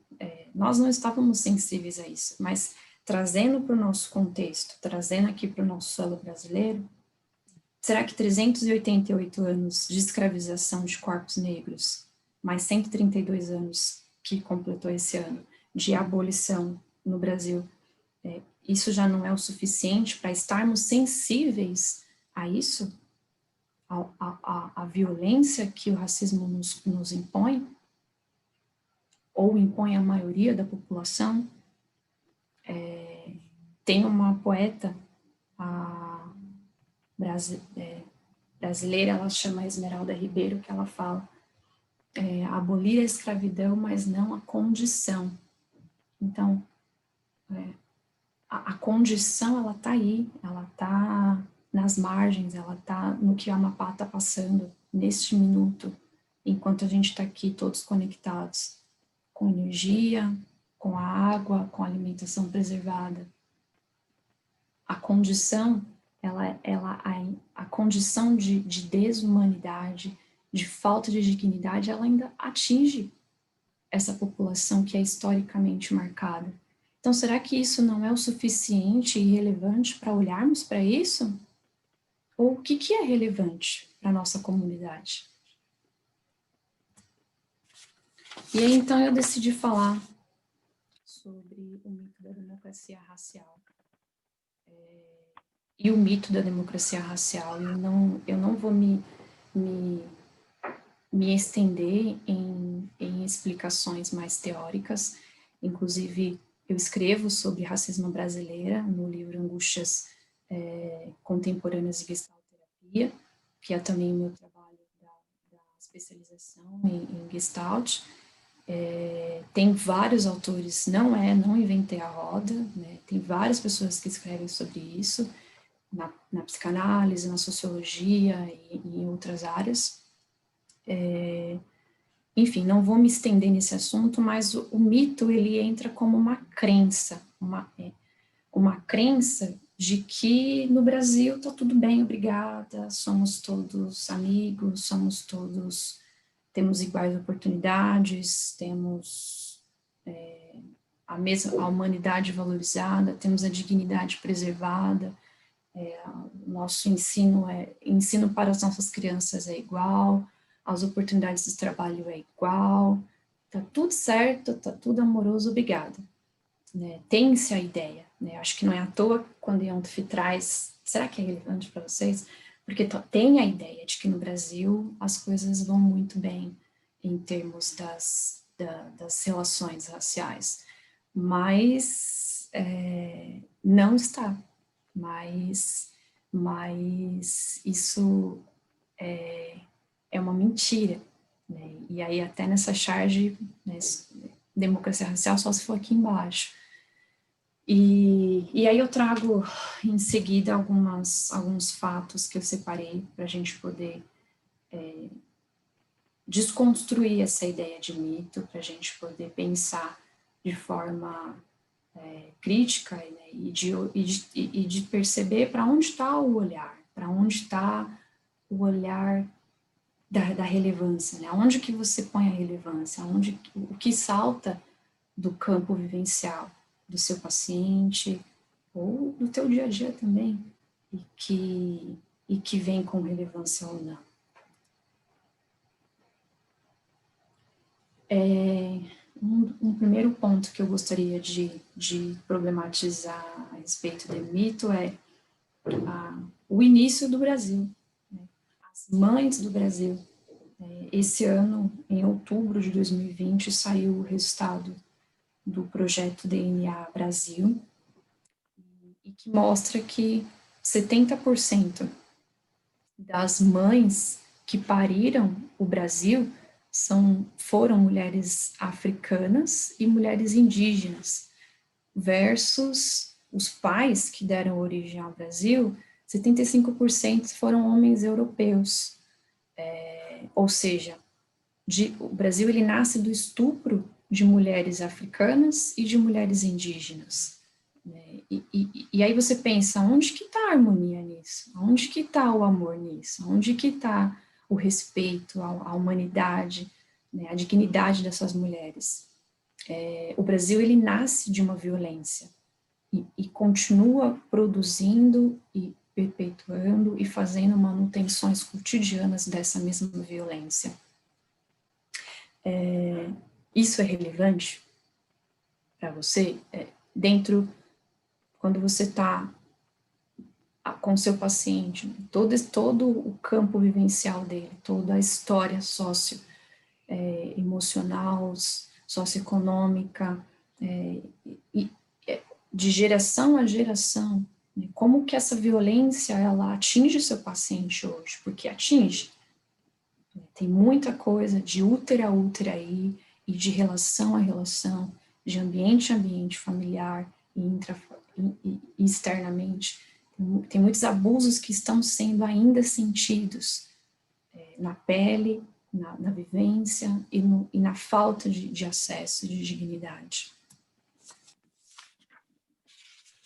nós não estávamos sensíveis a isso, mas trazendo para o nosso contexto, trazendo aqui para o nosso solo brasileiro, será que 388 anos de escravização de corpos negros, mais 132 anos que completou esse ano, de abolição no Brasil, isso já não é o suficiente para estarmos sensíveis a isso? A violência que o racismo nos impõe? Ou impõe a maioria da população? Tem uma poeta brasileira, ela chama Esmeralda Ribeiro, que ela fala abolir a escravidão, mas não a condição. Então, a condição, ela está aí, ela está nas margens, ela está no que a Amapá está passando neste minuto, enquanto a gente está aqui todos conectados com energia, com a água, com a alimentação preservada. A condição, a condição de desumanidade, de falta de dignidade, ela ainda atinge essa população que é historicamente marcada. Então, será que isso não é o suficiente e relevante para olharmos para isso? Ou o que é relevante para a nossa comunidade? E aí, então, eu decidi falar sobre o mito da democracia racial. E o mito da democracia racial. Eu não vou me estender em explicações mais teóricas. Inclusive, eu escrevo sobre racismo brasileira no livro Angústias Contemporâneas de Gestalt terapia, que é também o meu trabalho da especialização em Gestalt. Tem vários autores, não inventei a roda, né? Tem várias pessoas que escrevem sobre isso, na psicanálise, na sociologia e em outras áreas. Enfim, não vou me estender nesse assunto, mas o mito, ele entra como uma crença, uma crença de que no Brasil está tudo bem, obrigada, somos todos amigos, temos iguais oportunidades, temos a humanidade valorizada, temos a dignidade preservada, nosso ensino para as nossas crianças é igual, as oportunidades de trabalho é igual, tá tudo certo, tá tudo amoroso, obrigada. Né? Tem-se a ideia, né? Acho que não é à toa quando Yontef traz, será que é relevante para vocês? Porque tem a ideia de que no Brasil as coisas vão muito bem em termos das relações raciais, mas não está. Mas mas isso é uma mentira, né? E aí até nessa charge, né, democracia racial só se for aqui embaixo. E aí eu trago em seguida alguns fatos que eu separei para a gente poder desconstruir essa ideia de mito, para a gente poder pensar de forma crítica, né, e de perceber para onde está o olhar, para onde está o olhar da relevância, né? Onde que você põe a relevância, o que salta do campo vivencial do seu paciente ou do teu dia a dia também, e que vem com relevância ou não. Um primeiro ponto que eu gostaria de problematizar a respeito do mito é o início do Brasil, né? As mães do Brasil. Esse ano, em outubro de 2020, saiu o resultado do projeto DNA Brasil, e que mostra que 70% das mães que pariram o Brasil foram mulheres africanas e mulheres indígenas, versus os pais que deram origem ao Brasil, 75% foram homens europeus. Ou seja, o Brasil ele nasce do estupro de mulheres africanas e de mulheres indígenas. Né? E aí você pensa, onde que está a harmonia nisso? Onde que está o amor nisso? Onde que está o respeito à humanidade, né, a dignidade dessas mulheres? O Brasil ele nasce de uma violência e continua produzindo e perpetuando e fazendo manutenções cotidianas dessa mesma violência. Isso é relevante para você? Quando você está com seu paciente, todo o campo vivencial dele, toda a história emocional, socioeconômica, de geração a geração, né? Como que essa violência, ela atinge seu paciente hoje? Porque atinge. Tem muita coisa de útero a útero aí, e de relação a relação, de ambiente a ambiente familiar e externamente. Tem muitos abusos que estão sendo ainda sentidos na pele, na vivência e na falta de acesso, de dignidade.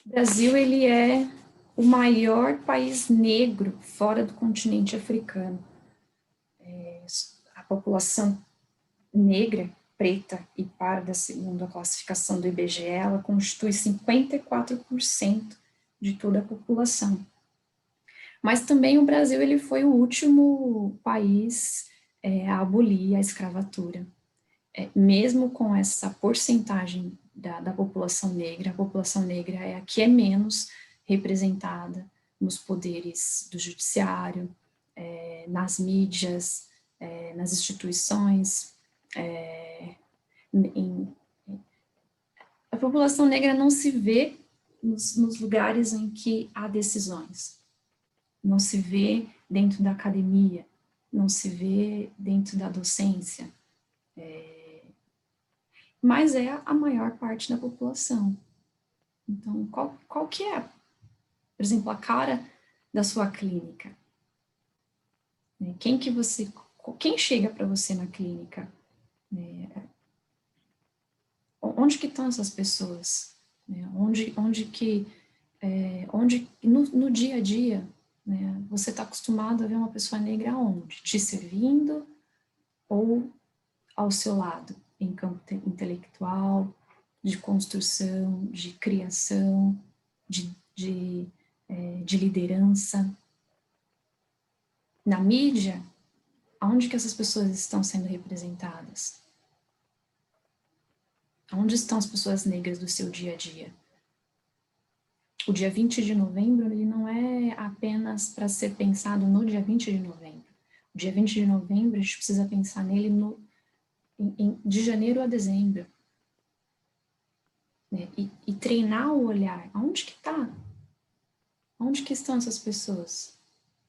O Brasil, ele é o maior país negro fora do continente africano. A população negra, preta e parda, segundo a classificação do IBGE, ela constitui 54% de toda a população. Mas também o Brasil ele foi o último país a abolir a escravatura. Mesmo com essa porcentagem da população negra, a população negra é a que é menos representada nos poderes do judiciário, nas mídias, nas instituições. A população negra não se vê nos lugares em que há decisões, não se vê dentro da academia, não se vê dentro da docência, mas é a maior parte da população. Então, qual que é, por exemplo, a cara da sua clínica? Quem chega para você na clínica? Onde que estão essas pessoas? No dia a dia, né, você está acostumado a ver uma pessoa negra onde? Te servindo ou ao seu lado, em campo intelectual, de construção, de criação, de liderança. Na mídia, aonde que essas pessoas estão sendo representadas? Onde estão as pessoas negras do seu dia a dia? O dia 20 de novembro, ele não é apenas para ser pensado no dia 20 de novembro. O dia 20 de novembro, a gente precisa pensar nele de janeiro a dezembro. Né? E treinar o olhar. Aonde que está? Onde que estão essas pessoas?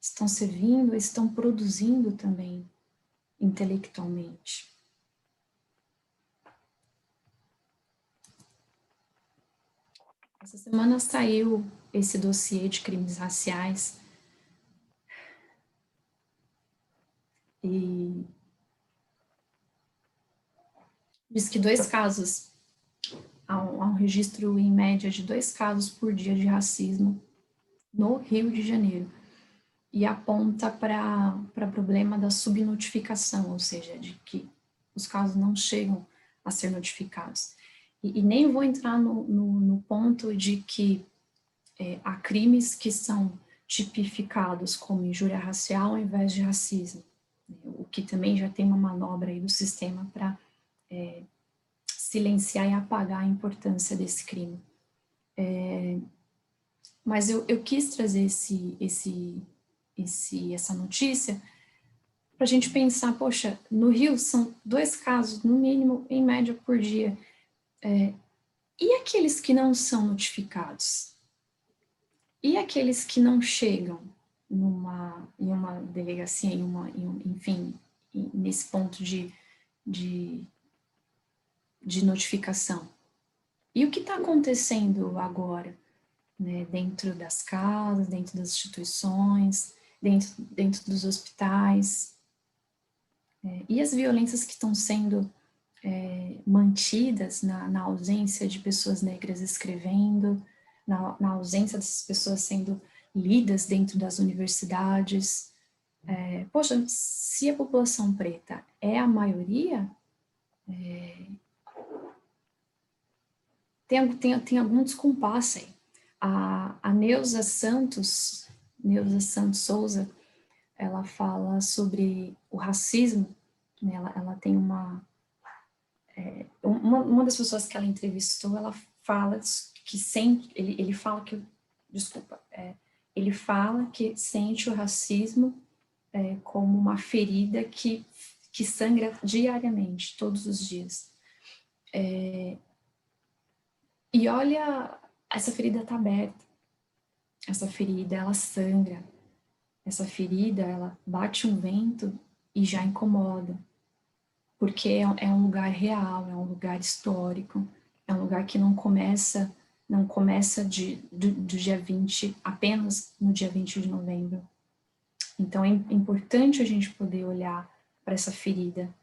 Estão servindo, estão produzindo também intelectualmente. Essa semana saiu esse dossiê de crimes raciais e diz que há um registro em média de 2 casos por dia de racismo no Rio de Janeiro, e aponta para problema da subnotificação, ou seja, de que os casos não chegam a ser notificados. E nem vou entrar no ponto de que há crimes que são tipificados como injúria racial ao invés de racismo, o que também já tem uma manobra aí do sistema para silenciar e apagar a importância desse crime. Mas eu quis trazer essa notícia para a gente pensar, poxa, no Rio são 2 casos, no mínimo, em média, por dia. E aqueles que não são notificados? E aqueles que não chegam em uma delegacia, enfim, nesse ponto de notificação? E o que está acontecendo agora, né, dentro das casas, dentro das instituições, dentro dos hospitais? E as violências que estão sendo mantidas na ausência de pessoas negras escrevendo, na ausência dessas pessoas sendo lidas dentro das universidades. Poxa, se a população preta é a maioria, tem algum descompasso aí. A Neuza Santos Souza, ela fala sobre o racismo, né? Ela tem uma das pessoas que ela entrevistou, ela fala que ele fala que sente o racismo como uma ferida que sangra diariamente, todos os dias. E olha, essa ferida está aberta, essa ferida, ela sangra, essa ferida, ela bate um vento e já incomoda, porque é um lugar real, é um lugar histórico, é um lugar que não começa do dia 20, apenas no dia 20 de novembro. Então é importante a gente poder olhar para essa ferida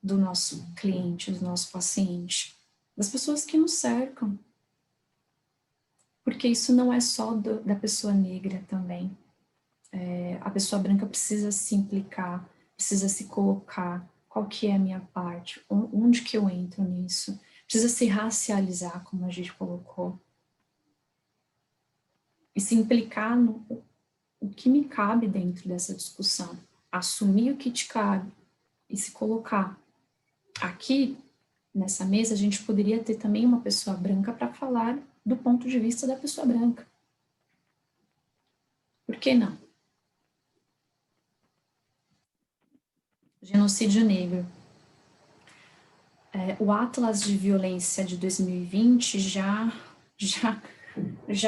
do nosso cliente, do nosso paciente, das pessoas que nos cercam, porque isso não é só da pessoa negra também. A pessoa branca precisa se implicar, precisa se colocar, qual que é a minha parte, onde que eu entro nisso, precisa se racializar, como a gente colocou, e se implicar no o que me cabe dentro dessa discussão, assumir o que te cabe e se colocar. Aqui, nessa mesa, a gente poderia ter também uma pessoa branca para falar do ponto de vista da pessoa branca. Por que não? Genocídio negro. O Atlas de Violência de 2020 já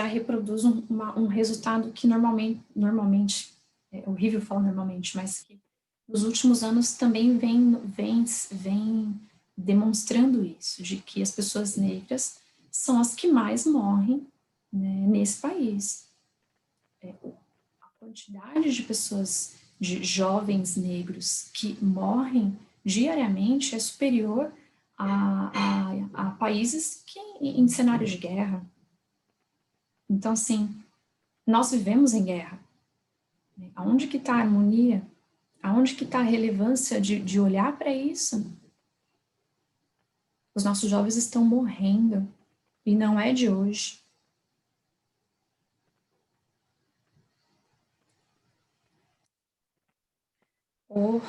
reproduz um resultado que normalmente, é horrível falar normalmente, mas que nos últimos anos também vem demonstrando isso, de que as pessoas negras são as que mais morrem, né, nesse país. A quantidade de pessoas, de jovens negros que morrem diariamente é superior a países que em cenário de guerra. Então, assim, nós vivemos em guerra. Aonde que está a harmonia? Aonde que está a relevância de olhar para isso? Os nossos jovens estão morrendo, e não é de hoje. Ou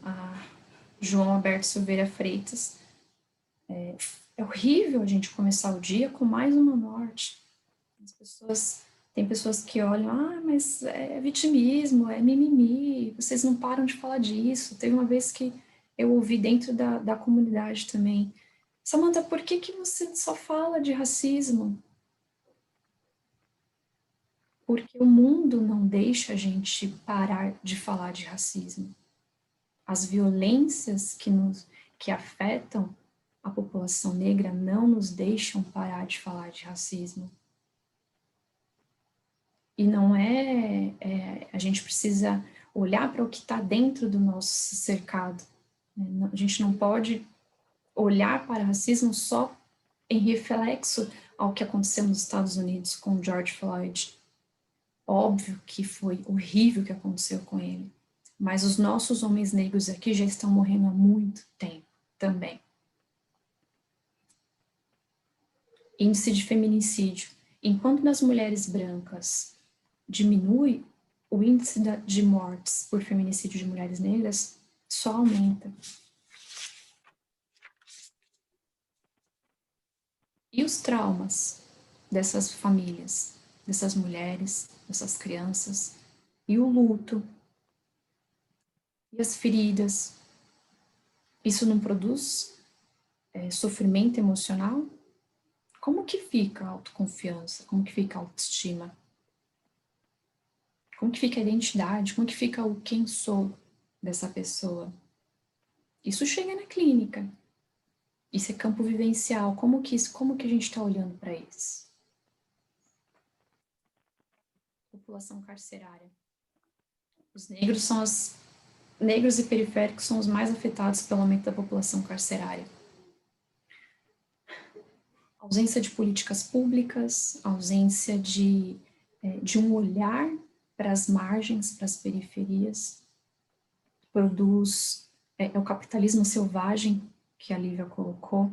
a João Alberto Silveira Freitas, é horrível a gente começar o dia com mais uma morte. Tem pessoas que olham, mas é vitimismo, é mimimi, vocês não param de falar disso. Teve uma vez que eu ouvi dentro da comunidade também, Samantha, por que você só fala de racismo? Porque o mundo não deixa a gente parar de falar de racismo. As violências que afetam a população negra não nos deixam parar de falar de racismo. E não a gente precisa olhar para o que está dentro do nosso cercado. A gente não pode olhar para racismo só em reflexo ao que aconteceu nos Estados Unidos com George Floyd. Óbvio que foi horrível o que aconteceu com ele, mas os nossos homens negros aqui já estão morrendo há muito tempo também. Índice de feminicídio. Enquanto nas mulheres brancas diminui, o índice de mortes por feminicídio de mulheres negras só aumenta. E os traumas dessas famílias, dessas mulheres, dessas crianças, e o luto, e as feridas, isso não produz sofrimento emocional? Como que fica a autoconfiança? Como que fica a autoestima? Como que fica a identidade? Como que fica o quem sou dessa pessoa? Isso chega na clínica. Isso é campo vivencial. Como que a gente está olhando para isso? População carcerária. Os negros e periféricos são os mais afetados pelo aumento da população carcerária. Ausência de políticas públicas, ausência de um olhar para as margens, para as periferias, produz, o capitalismo selvagem, que a Lívia colocou,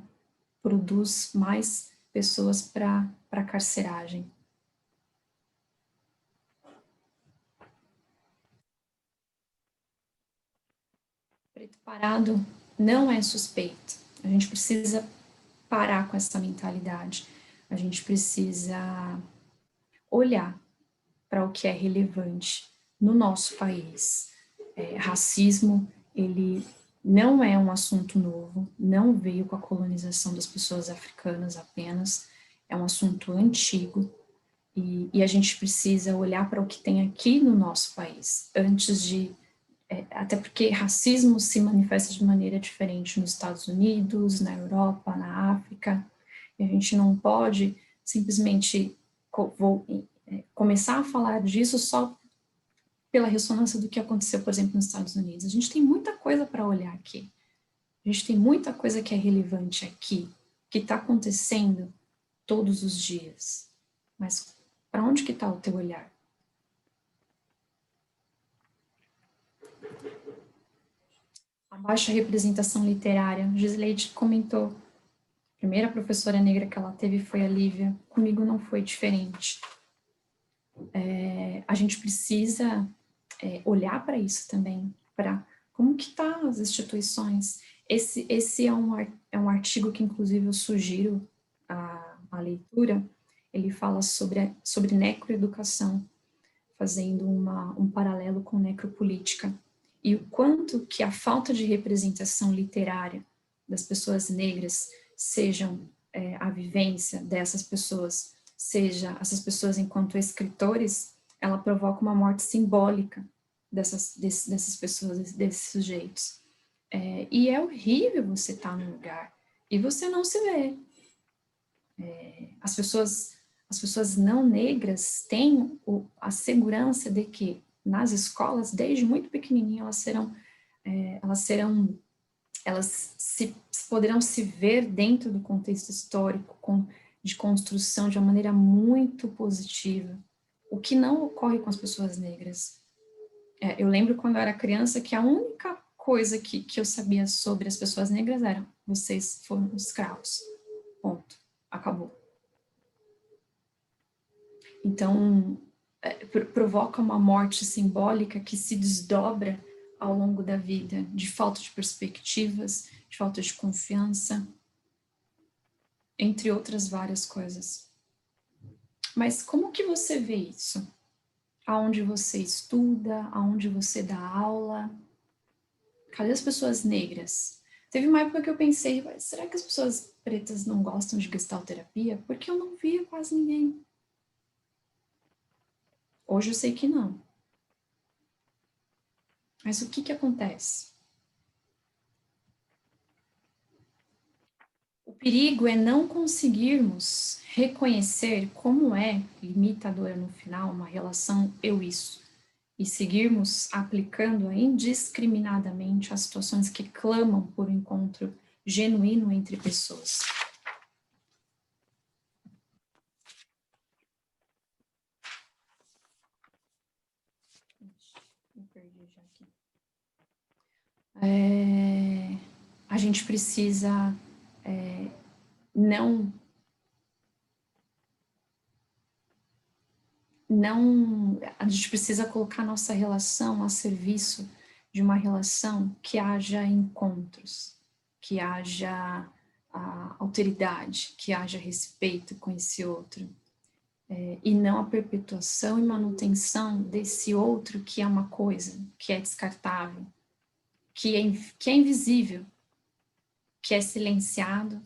produz mais pessoas para a carceragem. Preto parado não é suspeito. A gente precisa parar com essa mentalidade. A gente precisa olhar para o que é relevante no nosso país. Racismo, ele não é um assunto novo, não veio com a colonização das pessoas africanas apenas, é um assunto antigo, e a gente precisa olhar para o que tem aqui no nosso país, antes de... até porque racismo se manifesta de maneira diferente nos Estados Unidos, na Europa, na África, e a gente não pode simplesmente começar a falar disso só pela ressonância do que aconteceu, por exemplo, nos Estados Unidos. A gente tem muita coisa para olhar aqui. A gente tem muita coisa que é relevante aqui, que está acontecendo todos os dias. Mas para onde que está o teu olhar? A baixa representação literária. Gisleide comentou. A primeira professora negra que ela teve foi a Lívia. Comigo não foi diferente. A gente precisa olhar para isso também, para como que tá as instituições. Esse é um artigo que, inclusive, eu sugiro a leitura. Ele fala sobre necroeducação, fazendo um paralelo com necropolítica, e o quanto que a falta de representação literária das pessoas negras, sejam a vivência dessas pessoas, seja essas pessoas enquanto escritores, ela provoca uma morte simbólica dessas pessoas, desses sujeitos. E é horrível você estar num lugar e você não se vê. As pessoas não negras têm a segurança de que nas escolas, desde muito pequenininho, elas poderão se ver dentro do contexto histórico de construção de uma maneira muito positiva, o que não ocorre com as pessoas negras. Eu lembro quando eu era criança que a única coisa que eu sabia sobre as pessoas negras era: vocês foram escravos, ponto, acabou. Então, provoca uma morte simbólica que se desdobra ao longo da vida, de falta de perspectivas, de falta de confiança, entre outras várias coisas. Mas como que você vê isso? Aonde você estuda, aonde você dá aula? Cadê as pessoas negras? Teve uma época que eu pensei, será que as pessoas pretas não gostam de gestalterapia? Porque eu não via quase ninguém. Hoje eu sei que não. Mas o que acontece? O perigo é não conseguirmos reconhecer como é limitadora no final uma relação eu-isso e seguirmos aplicando indiscriminadamente as situações que clamam por um encontro genuíno entre pessoas. Me perdi já aqui. A gente precisa a gente precisa colocar nossa relação a serviço de uma relação que haja encontros, que haja alteridade, que haja respeito com esse outro, e não a perpetuação e manutenção desse outro que é uma coisa, que é descartável, que é invisível, que é silenciado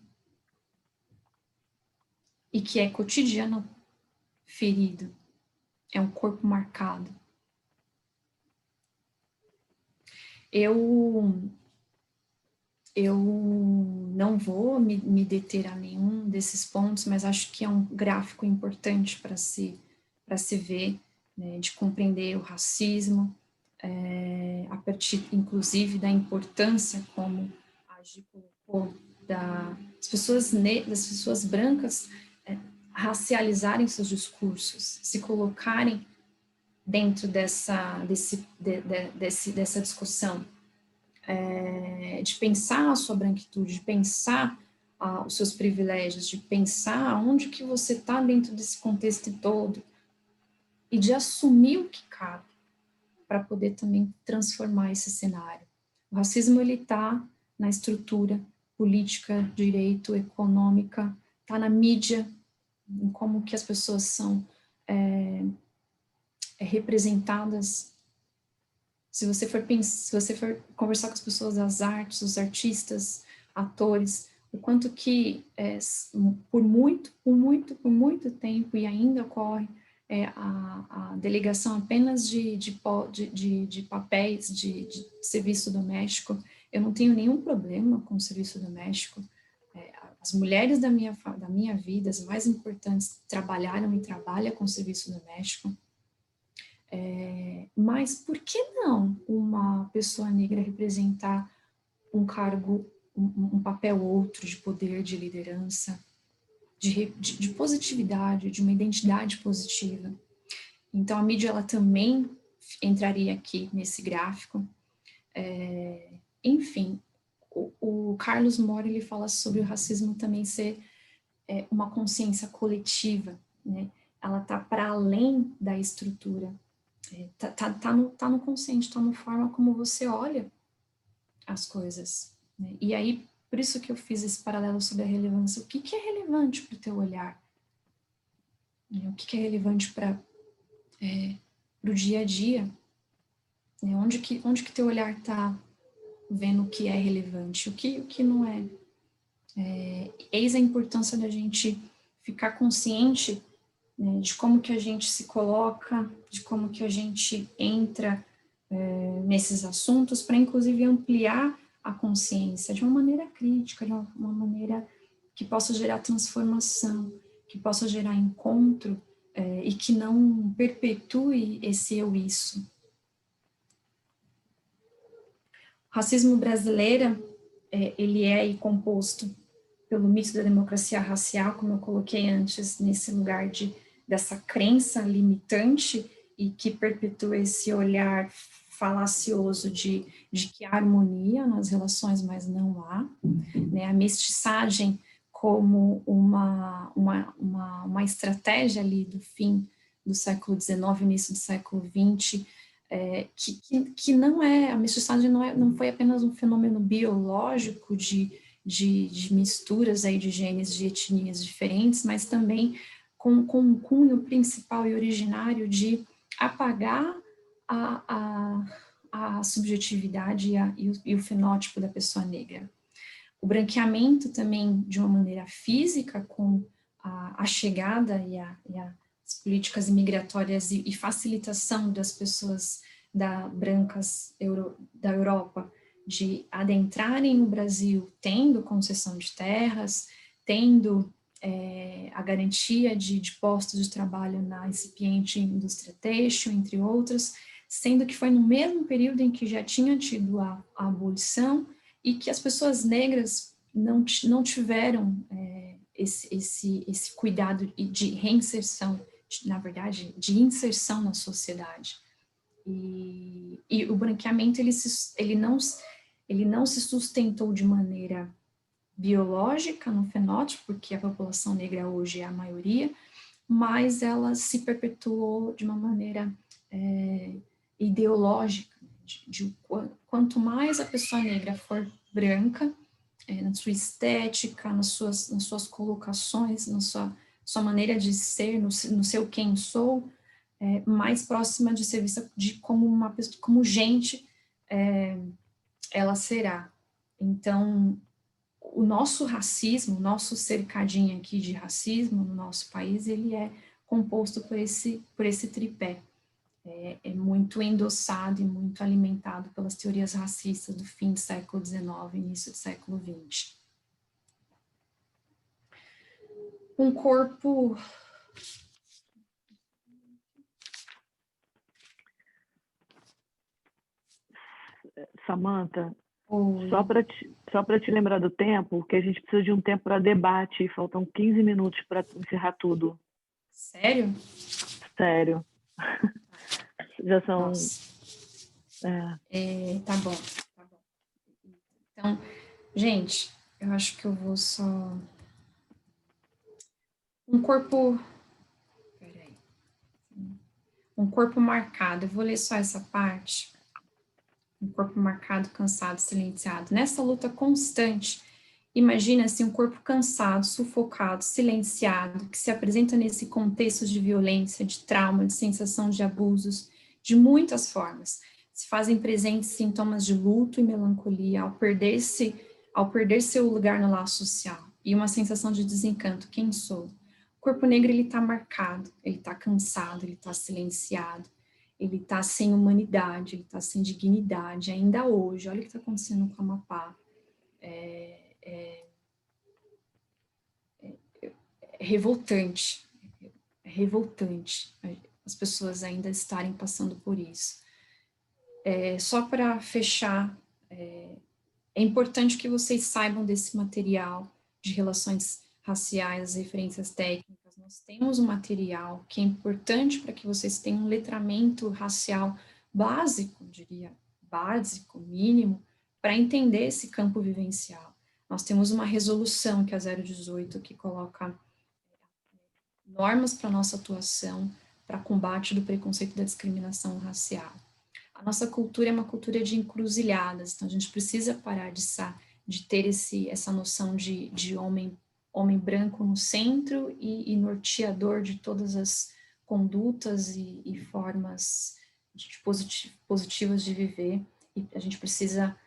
e que é cotidiano ferido, é um corpo marcado. Eu não vou me deter a nenhum desses pontos, mas acho que é um gráfico importante para se ver, né, de compreender o racismo, a partir, inclusive, da importância, como a Gi colocou, das pessoas brancas racializarem seus discursos, se colocarem dentro dessa discussão, de pensar a sua branquitude, de pensar os seus privilégios, de pensar onde que você está dentro desse contexto todo e de assumir o que cabe para poder também transformar esse cenário. O racismo, ele está na estrutura política, direito, econômica, está na mídia, em como que as pessoas são representadas. Se você for conversar com as pessoas das artes, os artistas, atores, o quanto que por muito tempo, e ainda ocorre, a delegação apenas de papéis de serviço doméstico. Eu não tenho nenhum problema com o serviço doméstico. As mulheres da minha vida, as mais importantes, trabalharam e trabalham com serviço doméstico. Mas por que não uma pessoa negra representar um cargo, um papel outro de poder, de liderança, de positividade, de uma identidade positiva? Então a mídia, ela também entraria aqui nesse gráfico. Enfim, o Carlos Mora, ele fala sobre o racismo também ser uma consciência coletiva, né? Ela está para além da estrutura. Tá no consciente, tá na forma como você olha as coisas, né? E aí, por isso que eu fiz esse paralelo sobre a relevância. O que é relevante para o teu olhar? O que é relevante para o dia a dia? Onde que teu olhar está vendo o que é relevante, o que não é? Eis a importância da gente ficar consciente, né, de como que a gente se coloca, de como que a gente entra nesses assuntos, para inclusive ampliar a consciência de uma maneira crítica, de uma maneira que possa gerar transformação, que possa gerar encontro, e que não perpetue esse eu-isso. O racismo brasileiro, ele é composto pelo mito da democracia racial, como eu coloquei antes, nesse lugar dessa crença limitante e que perpetua esse olhar falacioso de que há harmonia nas relações, mas não há, né? A mestiçagem como uma estratégia ali do fim do século XIX, início do século XX, que não é, a mestiçagem não foi apenas um fenômeno biológico de misturas aí de genes de etnias diferentes, mas também com um cunho principal e originário de apagar a subjetividade e o fenótipo da pessoa negra. O branqueamento também, de uma maneira física, com a chegada e a políticas imigratórias e facilitação das pessoas brancas da Europa de adentrarem no Brasil tendo concessão de terras, tendo a garantia de postos de trabalho na incipiente indústria têxtil, entre outras, sendo que foi no mesmo período em que já tinha tido a abolição e que as pessoas negras não tiveram esse cuidado de reinserção, na verdade, de inserção na sociedade. E o branqueamento, ele não se sustentou de maneira biológica no fenótipo, porque a população negra hoje é a maioria, mas ela se perpetuou de uma maneira ideológica, de quanto mais a pessoa negra for branca, na sua estética, nas suas colocações, na sua maneira de ser, no seu quem sou, mais próxima de ser vista como gente, ela será. Então, o nosso racismo, o nosso cercadinho aqui de racismo no nosso país, ele é composto por esse tripé. É muito endossado e muito alimentado pelas teorias racistas do fim do século XIX, início do século XX. Um corpo... Samantha, só para te lembrar do tempo, que a gente precisa de um tempo para debate, faltam 15 minutos para encerrar tudo. Sério? Sério. Já são... Tá bom. Então, gente, eu acho que eu vou só... Um corpo marcado, eu vou ler só essa parte. Um corpo marcado, cansado, silenciado. Nessa luta constante, imagina-se um corpo cansado, sufocado, silenciado, que se apresenta nesse contexto de violência, de trauma, de sensação de abusos, de muitas formas. Se fazem presentes sintomas de luto e melancolia ao perder seu lugar no laço social, e uma sensação de desencanto, quem sou? O corpo negro, ele está marcado, ele está cansado, ele está silenciado, ele está sem humanidade, ele está sem dignidade, ainda hoje. Olha o que está acontecendo com a Amapá. É revoltante, as pessoas ainda estarem passando por isso. Só para fechar, é importante que vocês saibam desse material de relações raciais, as referências técnicas. Nós temos um material que é importante para que vocês tenham um letramento racial básico, diria, básico, mínimo, para entender esse campo vivencial. Nós temos uma resolução, que é a 018, que coloca normas para nossa atuação, para combate do preconceito e da discriminação racial. A nossa cultura é uma cultura de encruzilhadas, então a gente precisa parar de ter essa noção de homem branco no centro e norteador de todas as condutas e formas positivas de viver, e a gente precisa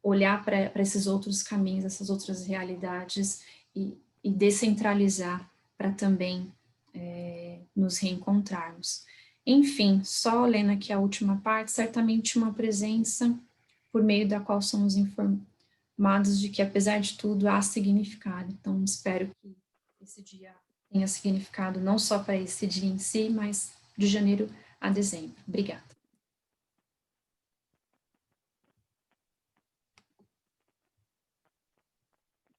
olhar para esses outros caminhos, essas outras realidades e descentralizar para também nos reencontrarmos. Enfim, só lendo aqui a última parte, certamente uma presença por meio da qual somos informados de que, apesar de tudo, há significado. Então, espero que esse dia tenha significado não só para esse dia em si, mas de janeiro a dezembro. Obrigada.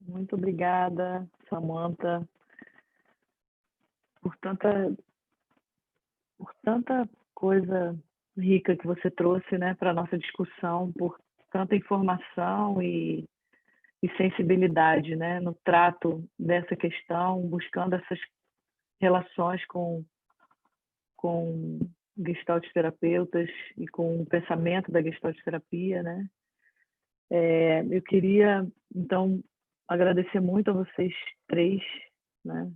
Muito obrigada, Samantha, por tanta coisa rica que você trouxe, né, para a nossa discussão, por tanta informação e sensibilidade, né, no trato dessa questão, buscando essas relações com gestalt terapeutas e com o pensamento da gestalt terapia, né. Eu queria, então, agradecer muito a vocês três, né,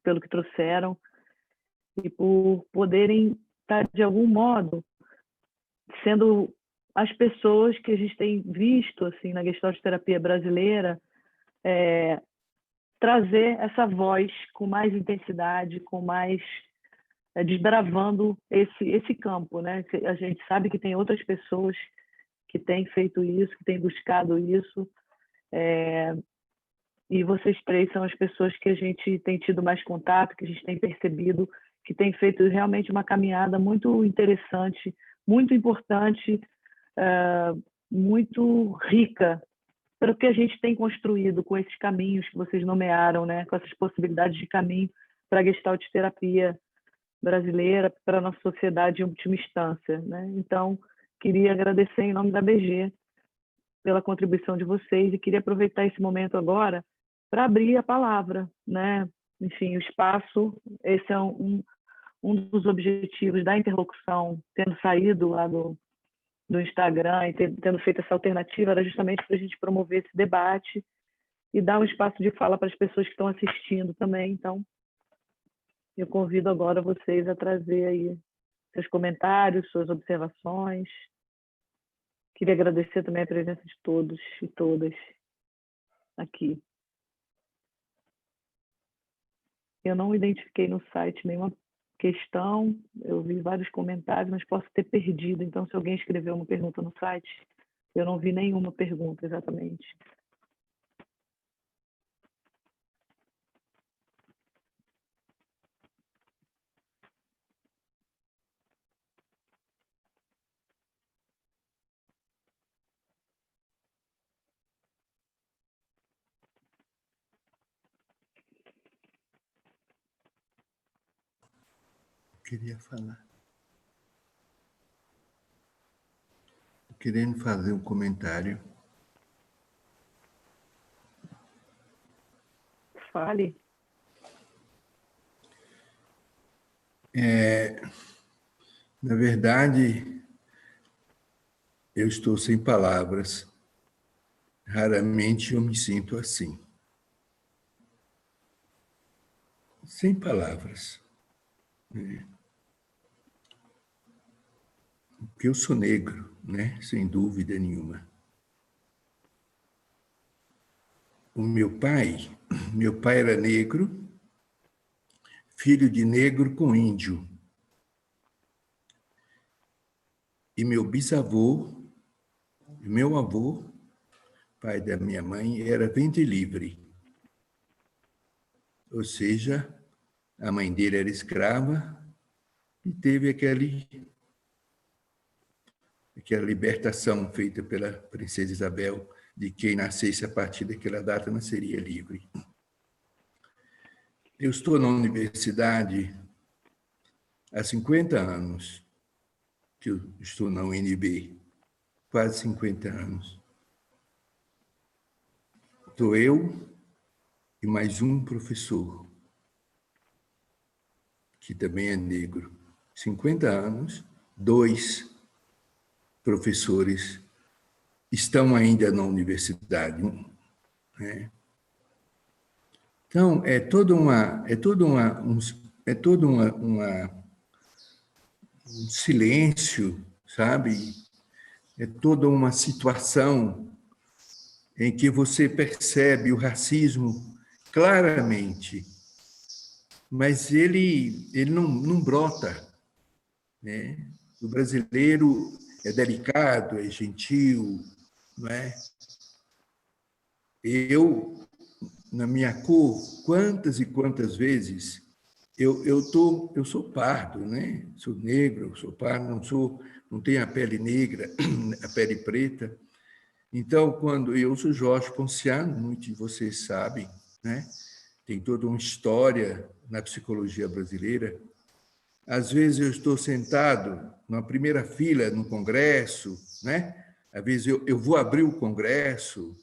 pelo que trouxeram e por poderem estar, de algum modo, sendo as pessoas que a gente tem visto assim, na gestalt terapia brasileira, trazer essa voz com mais intensidade, com mais desbravando esse campo, né? A gente sabe que tem outras pessoas que têm feito isso, que têm buscado isso, e vocês três são as pessoas que a gente tem tido mais contato, que a gente tem percebido, que tem feito realmente uma caminhada muito interessante, muito importante, muito rica para o que a gente tem construído com esses caminhos que vocês nomearam, né? Com essas possibilidades de caminho para a Gestalt terapia brasileira, para a nossa sociedade em última instância, né? Então, queria agradecer em nome da BG pela contribuição de vocês e queria aproveitar esse momento agora para abrir a palavra, né? Enfim, o espaço, esse é um dos objetivos da interlocução, tendo saído lá do Instagram e tendo feito essa alternativa, era justamente para a gente promover esse debate e dar um espaço de fala para as pessoas que estão assistindo também. Então, eu convido agora vocês a trazer aí seus comentários, suas observações. Queria agradecer também a presença de todos e todas aqui. Eu não identifiquei no site nenhuma questão, eu vi vários comentários, mas posso ter perdido. Então, se alguém escreveu uma pergunta no site, eu não vi nenhuma pergunta exatamente. Queria falar. Querendo fazer um comentário. Fale. Na verdade, eu estou sem palavras. Raramente eu me sinto assim. Sem palavras. Porque eu sou negro, né? Sem dúvida nenhuma. O meu pai era negro, filho de negro com índio. E meu bisavô, meu avô, pai da minha mãe, era ventre livre. Ou seja, a mãe dele era escrava e teve aquela libertação feita pela princesa Isabel, de quem nascesse a partir daquela data nasceria livre. Eu estou na universidade há 50 anos, que eu estou na UNB, quase 50 anos. Estou eu e mais um professor, que também é negro. 50 anos, 2 professores estão ainda na universidade, né? Então, é todo um silêncio, sabe? É toda uma situação em que você percebe o racismo claramente, mas ele não brota, né? O brasileiro é delicado, é gentil, não é? Eu, na minha cor, quantas e quantas vezes eu sou pardo, né? Sou negro, sou pardo, não tenho a pele negra, a pele preta. Então, quando eu sou Jorge Ponciano, muitos de vocês sabem, né? Tem toda uma história na psicologia brasileira. Às vezes eu estou sentado na primeira fila no congresso, né? Às vezes eu vou abrir o congresso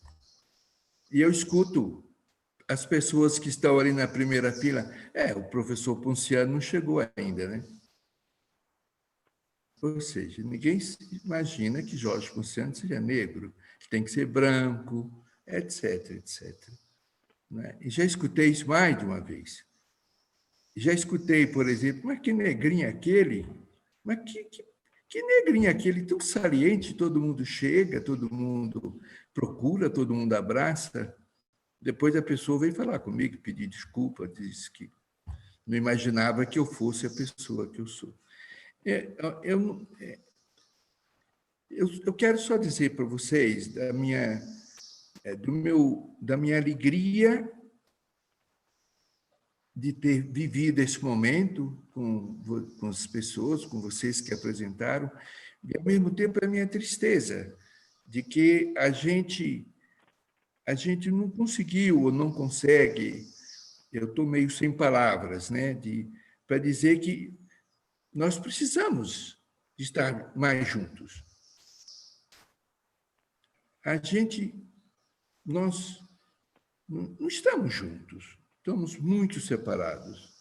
e eu escuto as pessoas que estão ali na primeira fila. O professor Ponciano não chegou ainda, né? Ou seja, ninguém imagina que Jorge Ponciano seja negro, tem que ser branco, etc, etc. Né? E já escutei isso mais de uma vez. Já escutei, por exemplo, mas que negrinho é aquele? Mas que negrinho é aquele? Tão saliente, todo mundo chega, todo mundo procura, todo mundo abraça. Depois a pessoa veio falar comigo, pedir desculpa, disse que não imaginava que eu fosse a pessoa que eu sou. Eu quero só dizer para vocês da minha alegria de ter vivido esse momento com as pessoas, com vocês que apresentaram, e, ao mesmo tempo, a minha tristeza de que a gente não conseguiu ou não consegue, eu estou meio sem palavras, né, para dizer que nós precisamos estar mais juntos. Nós não estamos juntos, estamos muito separados.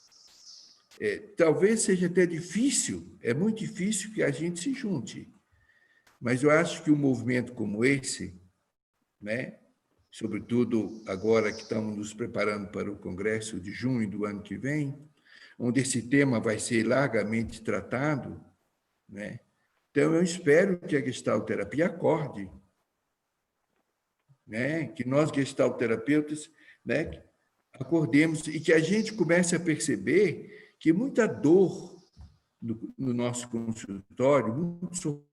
Talvez seja até difícil, é muito difícil que a gente se junte, mas eu acho que um movimento como esse, né, sobretudo agora que estamos nos preparando para o Congresso de junho do ano que vem, onde esse tema vai ser largamente tratado, né? Então, eu espero que a gestalterapia acorde, né? Que nós, gestalterapeutas, né, acordemos e que a gente comece a perceber que muita dor no nosso consultório, muito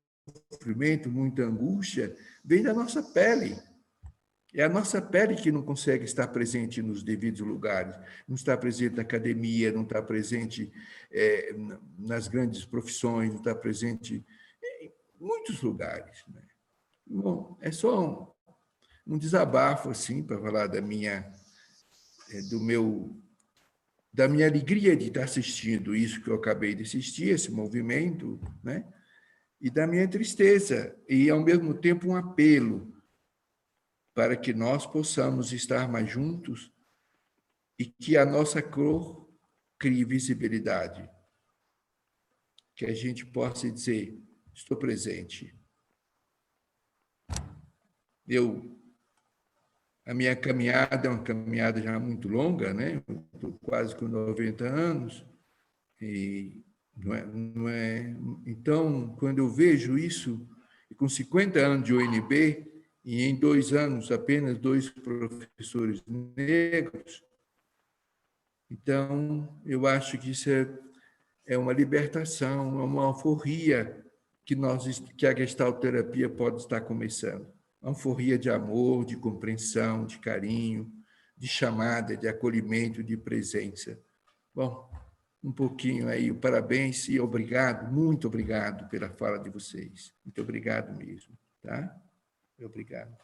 sofrimento, muita angústia, vem da nossa pele. É a nossa pele que não consegue estar presente nos devidos lugares, não está presente na academia, não está presente nas grandes profissões, não está presente em muitos lugares, né? Bom, é só um desabafo assim para falar da minha alegria de estar assistindo isso que eu acabei de assistir, esse movimento, né? E da minha tristeza, e ao mesmo tempo um apelo para que nós possamos estar mais juntos e que a nossa cor crie visibilidade, que a gente possa dizer, estou presente. A minha caminhada é uma caminhada já muito longa, né? Estou quase com 90 anos, e não é. Então, quando eu vejo isso, e com 50 anos de UNB, e em 2 anos apenas 2 professores negros, então eu acho que isso é uma libertação, é uma alforria que a gestalterapia pode estar começando. Uma alforria de amor, de compreensão, de carinho, de chamada, de acolhimento, de presença. Bom, um pouquinho aí, parabéns e obrigado, muito obrigado pela fala de vocês. Muito obrigado mesmo, tá? Obrigado.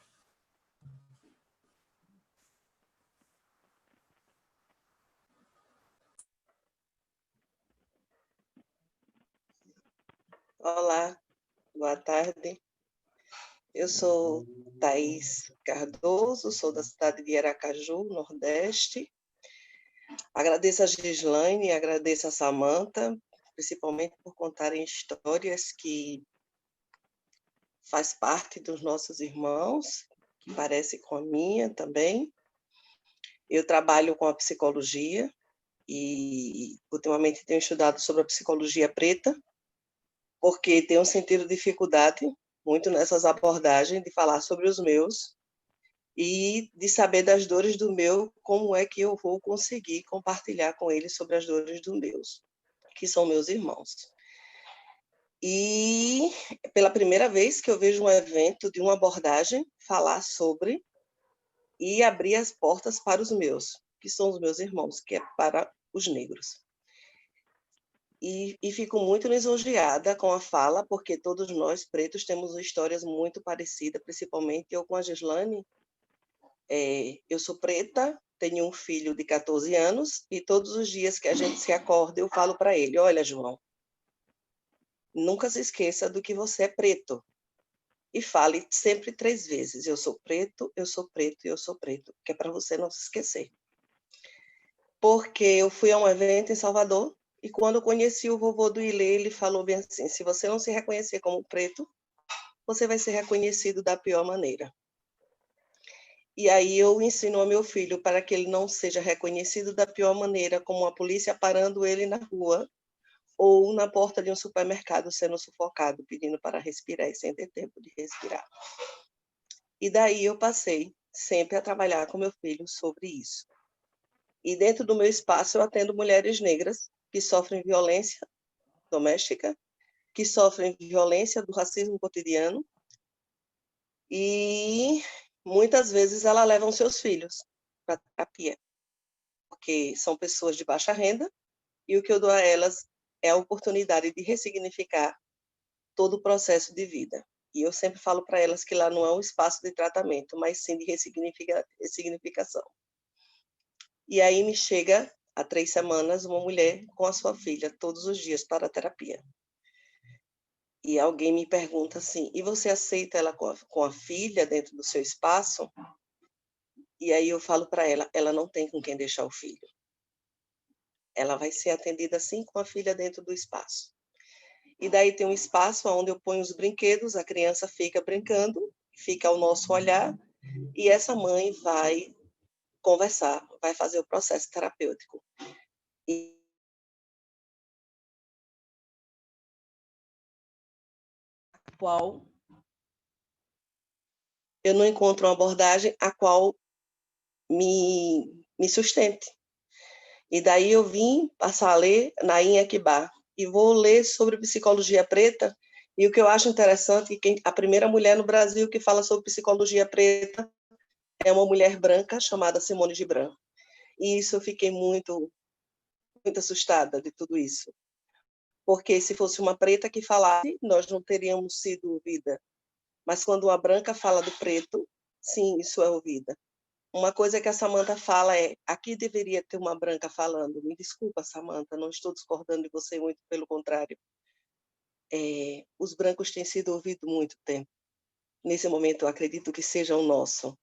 Olá, boa tarde. Eu sou Thaís Cardoso, sou da cidade de Aracaju, Nordeste. Agradeço a Gislaine, agradeço a Samantha, principalmente por contarem histórias que faz parte dos nossos irmãos, que parece com a minha também. Eu trabalho com a psicologia e ultimamente tenho estudado sobre a psicologia preta, porque tenho sentido dificuldade muito nessas abordagens de falar sobre os meus e de saber das dores do meu, como é que eu vou conseguir compartilhar com eles sobre as dores dos meus, que são meus irmãos. E pela primeira vez que eu vejo um evento de uma abordagem falar sobre e abrir as portas para os meus, que são os meus irmãos, que é para os negros. E fico muito lisonjeada com a fala, porque todos nós, pretos, temos histórias muito parecidas, principalmente eu com a Gislaine. Eu sou preta, tenho um filho de 14 anos, e todos os dias que a gente se acorda, eu falo para ele, olha, João, nunca se esqueça do que você é preto. E fale sempre 3 vezes, eu sou preto, eu sou preto e eu sou preto, que é para você não se esquecer. Porque eu fui a um evento em Salvador, e quando eu conheci o vovô do Ilê, ele falou bem assim, se você não se reconhecer como preto, você vai ser reconhecido da pior maneira. E aí eu ensino ao meu filho para que ele não seja reconhecido da pior maneira, como a polícia parando ele na rua, ou na porta de um supermercado sendo sufocado, pedindo para respirar e sem ter tempo de respirar. E daí eu passei sempre a trabalhar com meu filho sobre isso. E dentro do meu espaço eu atendo mulheres negras que sofrem violência doméstica, que sofrem violência do racismo cotidiano, e muitas vezes elas levam seus filhos para terapia, porque são pessoas de baixa renda, e o que eu dou a elas é a oportunidade de ressignificar todo o processo de vida. E eu sempre falo para elas que lá não é um espaço de tratamento, mas sim de ressignificação. E aí me chega, há 3 semanas, uma mulher com a sua filha todos os dias para a terapia. E alguém me pergunta assim, e você aceita ela com a filha dentro do seu espaço? E aí eu falo para ela, ela não tem com quem deixar o filho. Ela vai ser atendida assim com a filha dentro do espaço. E daí tem um espaço onde eu ponho os brinquedos, a criança fica brincando, fica ao nosso olhar, e essa mãe vai conversar, vai fazer o processo terapêutico. E qual eu não encontro uma abordagem a qual me sustente. E daí eu vim passar a ler Naim Akbar, e vou ler sobre psicologia preta, e o que eu acho interessante é que a primeira mulher no Brasil que fala sobre psicologia preta é uma mulher branca chamada Simone Gibran. E isso eu fiquei muito assustada de tudo isso. Porque se fosse uma preta que falasse, nós não teríamos sido ouvida. Mas quando uma branca fala do preto, sim, isso é ouvida. Uma coisa que a Samantha fala é, aqui deveria ter uma branca falando. Me desculpa, Samantha, não estou discordando de você, muito pelo contrário. Os brancos têm sido ouvidos muito tempo. Nesse momento, eu acredito que seja o nosso.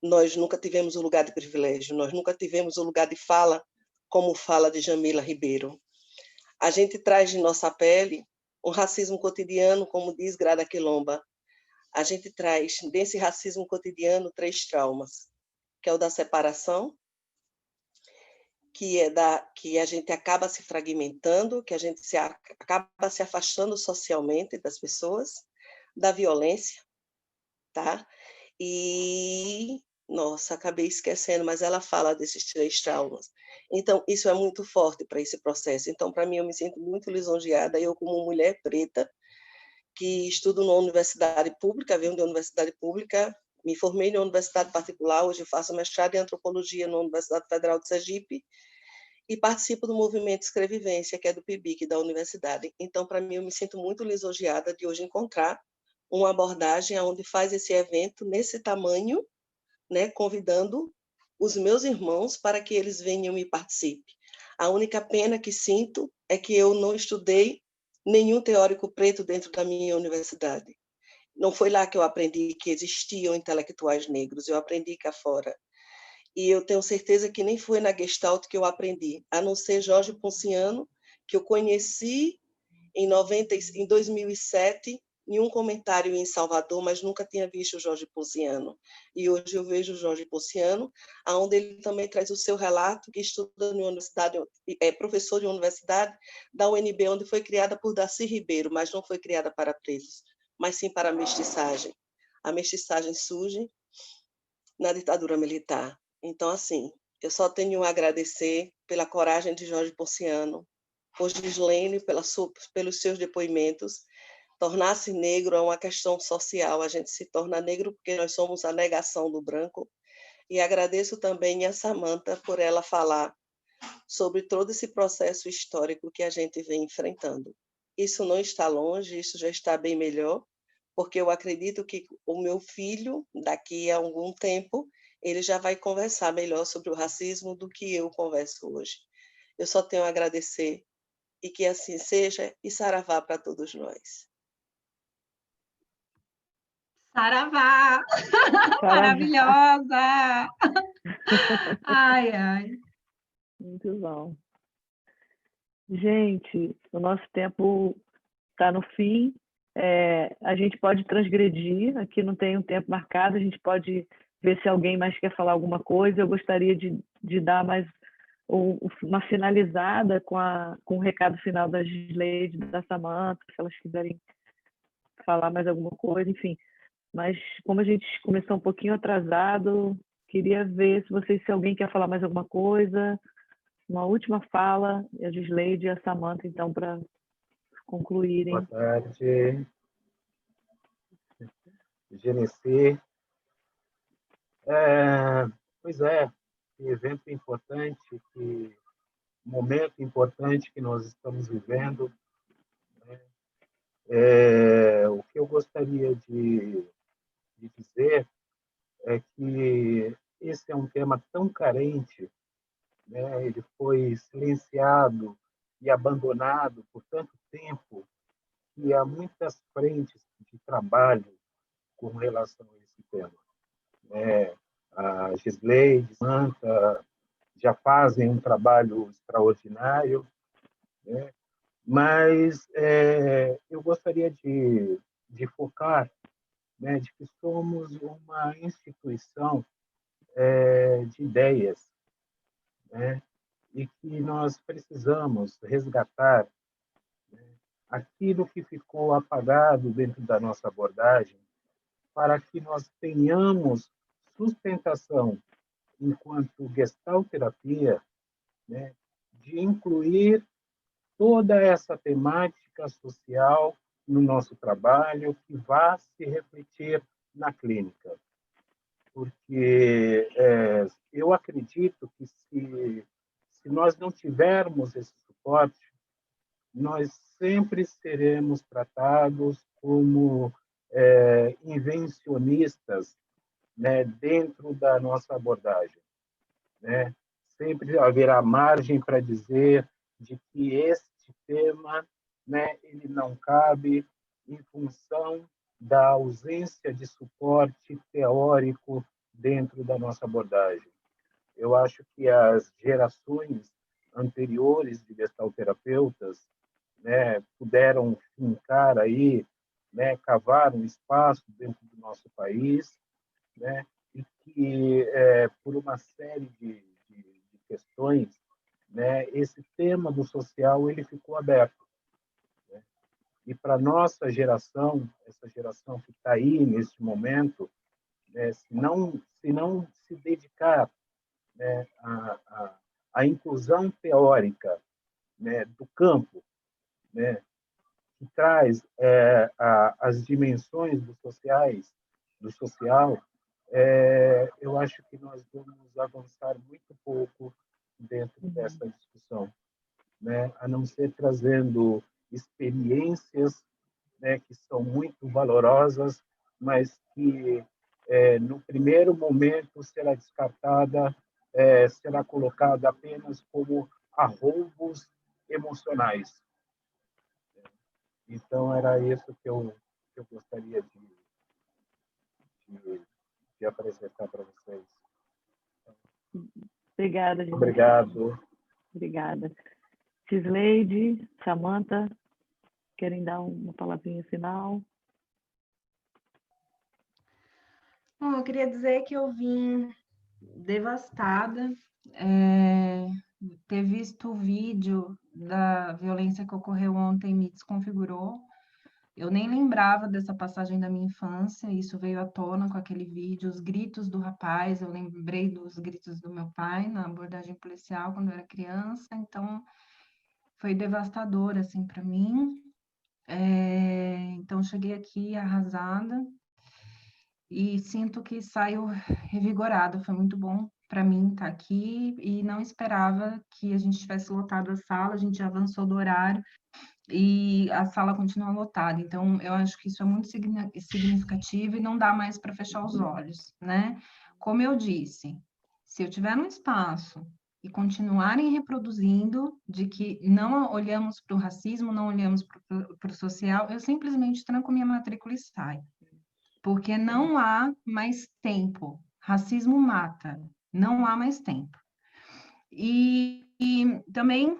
Nós nunca tivemos um lugar de privilégio, nós nunca tivemos um lugar de fala, como fala de Jamila Ribeiro. A gente traz de nossa pele um racismo cotidiano, como diz Grada Quilomba. A gente traz desse racismo cotidiano 3 traumas, que é o da separação, que a gente acaba se fragmentando, que a gente acaba se afastando socialmente das pessoas, da violência, tá? E, nossa, acabei esquecendo, mas ela fala desses 3 traumas. Então, isso é muito forte para esse processo. Então, para mim, eu me sinto muito lisonjeada, eu como mulher preta, que estudo na universidade pública, venho da universidade pública, me formei na universidade particular, hoje faço mestrado em antropologia na Universidade Federal de Sergipe, e participo do movimento Escrevivência, que é do PIBIC, da universidade. Então, para mim, eu me sinto muito lisonjeada de hoje encontrar uma abordagem onde faz esse evento nesse tamanho, né, convidando os meus irmãos para que eles venham e participem. A única pena que sinto é que eu não estudei nenhum teórico preto dentro da minha universidade. Não foi lá que eu aprendi que existiam intelectuais negros, eu aprendi cá fora. E eu tenho certeza que nem foi na Gestalt que eu aprendi, a não ser Jorge Ponciano, que eu conheci em 2007, em um comentário em Salvador, mas nunca tinha visto o Jorge Ponciano. E hoje eu vejo o Jorge Ponciano, onde ele também traz o seu relato, que estuda na universidade, é professor de universidade da UNB, onde foi criada por Darcy Ribeiro, mas não foi criada para pretos, mas sim para a mestiçagem. A mestiçagem surge na ditadura militar. Então, assim, eu só tenho a agradecer pela coragem de Jorge Ponciano, por Gislene, pelos seus depoimentos. Tornar-se negro é uma questão social, a gente se torna negro porque nós somos a negação do branco. E agradeço também a Samantha por ela falar sobre todo esse processo histórico que a gente vem enfrentando. Isso não está longe, isso já está bem melhor, porque eu acredito que o meu filho, daqui a algum tempo, ele já vai conversar melhor sobre o racismo do que eu converso hoje. Eu só tenho a agradecer e que assim seja, e saravá para todos nós. Saravá! Maravilhosa! Ai, ai. Muito bom. Gente, o nosso tempo está no fim. A gente pode transgredir, aqui não tem um tempo marcado, a gente pode ver se alguém mais quer falar alguma coisa. Eu gostaria de dar mais uma finalizada com o recado final da Gisleide, da Samantha, se elas quiserem falar mais alguma coisa, enfim. mas como a gente começou um pouquinho atrasado, queria ver se alguém quer falar mais alguma coisa. Uma última fala, a Gisleide e a Samantha, então, para concluírem. Boa tarde, Genesi. Pois é, que evento importante, que momento importante que nós estamos vivendo. O que eu gostaria de dizer é que esse é um tema tão carente, né? Ele foi silenciado e abandonado por tanto tempo que há muitas frentes de trabalho com relação a esse tema. A Gisleide, Samantha já fazem um trabalho extraordinário, né? Mas eu gostaria de focar, né, de que somos uma instituição de ideias, né, e que nós precisamos resgatar, né, aquilo que ficou apagado dentro da nossa abordagem, para que nós tenhamos sustentação enquanto gestalterapia, né, de incluir toda essa temática social no nosso trabalho que vá se refletir na clínica. Porque eu acredito que se nós não tivermos esse suporte, nós sempre seremos tratados como invencionistas, né, dentro da nossa abordagem, né? Sempre haverá margem para dizer de que este tema, né, ele não cabe em função da ausência de suporte teórico dentro da nossa abordagem. Eu acho que as gerações anteriores de gestalterapeutas, né, puderam fincar aí, né, cavar um espaço dentro do nosso país, né, e que, por uma série de questões, né, esse tema do social ele ficou aberto, né? E para nossa geração, essa geração que está aí neste momento, né, se não se dedicar, né, à inclusão teórica, né, do campo, né, que traz as dimensões do social, eu acho que nós vamos avançar muito pouco dentro dessa discussão, né? A não ser trazendo experiências, né, que são muito valorosas, mas que no primeiro momento será descartada, será colocada apenas como arroubos emocionais. Então era isso que eu gostaria de apresentar para vocês. Obrigada, Gisleide. Obrigado. Obrigada. Gisleide, Samantha, querem dar uma palavrinha final? Bom, eu queria dizer que eu vim devastada, ter visto o vídeo da violência que ocorreu ontem me desconfigurou. Eu nem lembrava dessa passagem da minha infância, isso veio à tona com aquele vídeo, os gritos do rapaz, eu lembrei dos gritos do meu pai na abordagem policial quando eu era criança, então foi devastador, assim, para mim. Então, cheguei aqui arrasada e sinto que saio revigorada, foi muito bom para mim estar aqui e não esperava que a gente tivesse lotado a sala, a gente já avançou do horário, e a sala continua lotada. Então, eu acho que isso é muito significativo e não dá mais para fechar os olhos, né? Como eu disse, se eu tiver um espaço e continuarem reproduzindo de que não olhamos para o racismo, não olhamos para o social, eu simplesmente tranco minha matrícula e saio. Porque não há mais tempo. Racismo mata. Não há mais tempo. E também...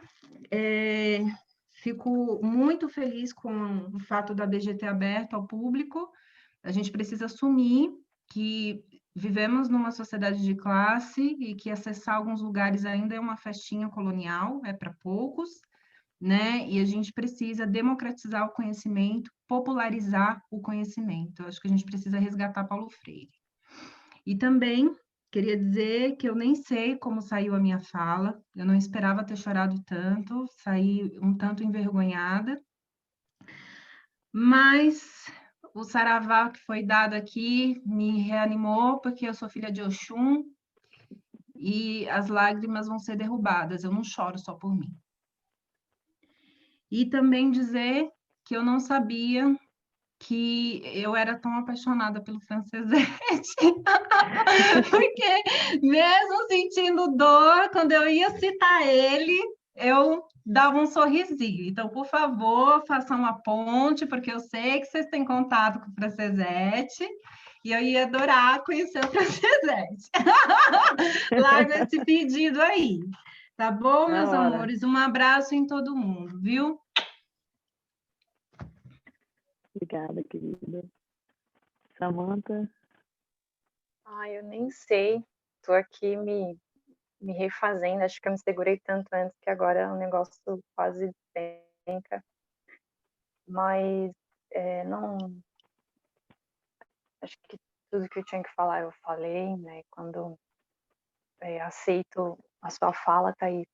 fico muito feliz com o fato da BGT aberta ao público. A gente precisa assumir que vivemos numa sociedade de classe e que acessar alguns lugares ainda é uma festinha colonial, é para poucos, né? E a gente precisa democratizar o conhecimento popularizar o conhecimento. Eu acho que a gente precisa resgatar Paulo Freire. E também queria dizer que eu nem sei como saiu a minha fala, eu não esperava ter chorado tanto, saí um tanto envergonhada, mas o saravá que foi dado aqui me reanimou, porque eu sou filha de Oxum, e as lágrimas vão ser derrubadas, eu não choro só por mim. E também dizer que eu não sabia que eu era tão apaixonada pelo Francesete, porque mesmo sentindo dor, quando eu ia citar ele, eu dava um sorrisinho. Então, por favor, façam uma ponte, porque eu sei que vocês têm contato com o Francesete, e eu ia adorar conhecer o Francesete. Larga esse pedido aí. Tá bom, meus amores? Um abraço em todo mundo, viu? Obrigada, querida. Samantha? Ai, eu nem sei. Estou aqui me refazendo. Acho que eu me segurei tanto antes que agora o negócio quase despenca. Mas não... Acho que tudo que eu tinha que falar eu falei, né? Quando aceito a sua fala, Thaís,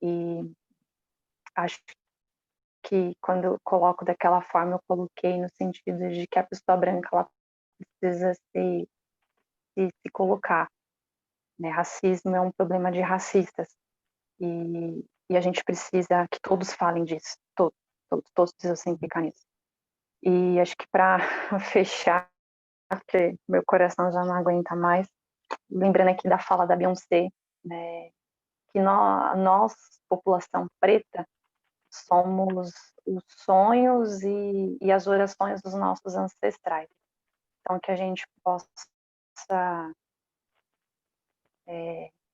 e acho que quando eu coloco daquela forma, eu coloquei no sentido de que a pessoa branca ela precisa se colocar, né? Racismo é um problema de racistas e a gente precisa que todos falem disso, todos precisam se implicar nisso. E acho que para fechar, porque meu coração já não aguenta mais, lembrando aqui da fala da Beyoncé, né, que nós, população preta, somos os sonhos e as orações dos nossos ancestrais. Então, que a gente possa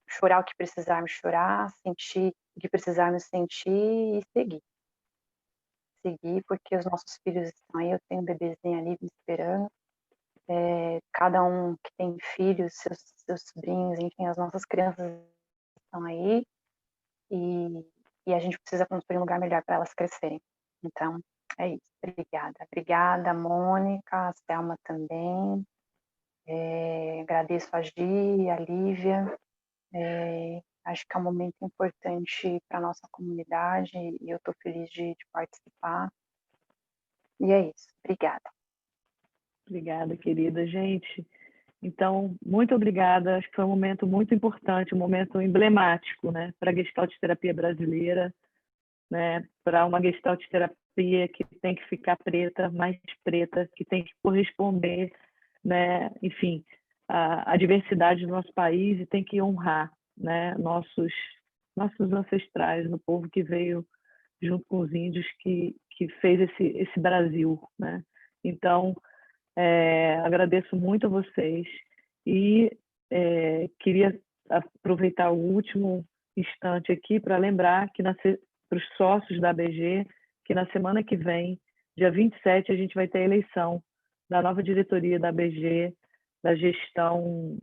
chorar o que precisarmos chorar, sentir o que precisarmos sentir e seguir. Seguir, porque os nossos filhos estão aí, eu tenho um bebezinho ali me esperando. Cada um que tem filhos, seus sobrinhos, enfim, as nossas crianças estão aí e a gente precisa construir um lugar melhor para elas crescerem. Então, é isso. Obrigada. Obrigada, Mônica, a Selma também. Agradeço a Gi, a Lívia. Acho que é um momento importante para a nossa comunidade e eu estou feliz de participar. E é isso. Obrigada. Obrigada, querida. Gente, então, muito obrigada. Acho que foi um momento muito importante, um momento emblemático, né, para a Gestalt terapia brasileira, né, para uma Gestalt terapia que tem que ficar preta, mais preta, que tem que corresponder, né, enfim, a diversidade do nosso país e tem que honrar, né, nossos ancestrais, no povo que veio junto com os índios que fez esse Brasil, né? Então, agradeço muito a vocês e queria aproveitar o último instante aqui para lembrar que para os sócios da ABG, que na semana que vem, dia 27, a gente vai ter a eleição da nova diretoria da ABG, da gestão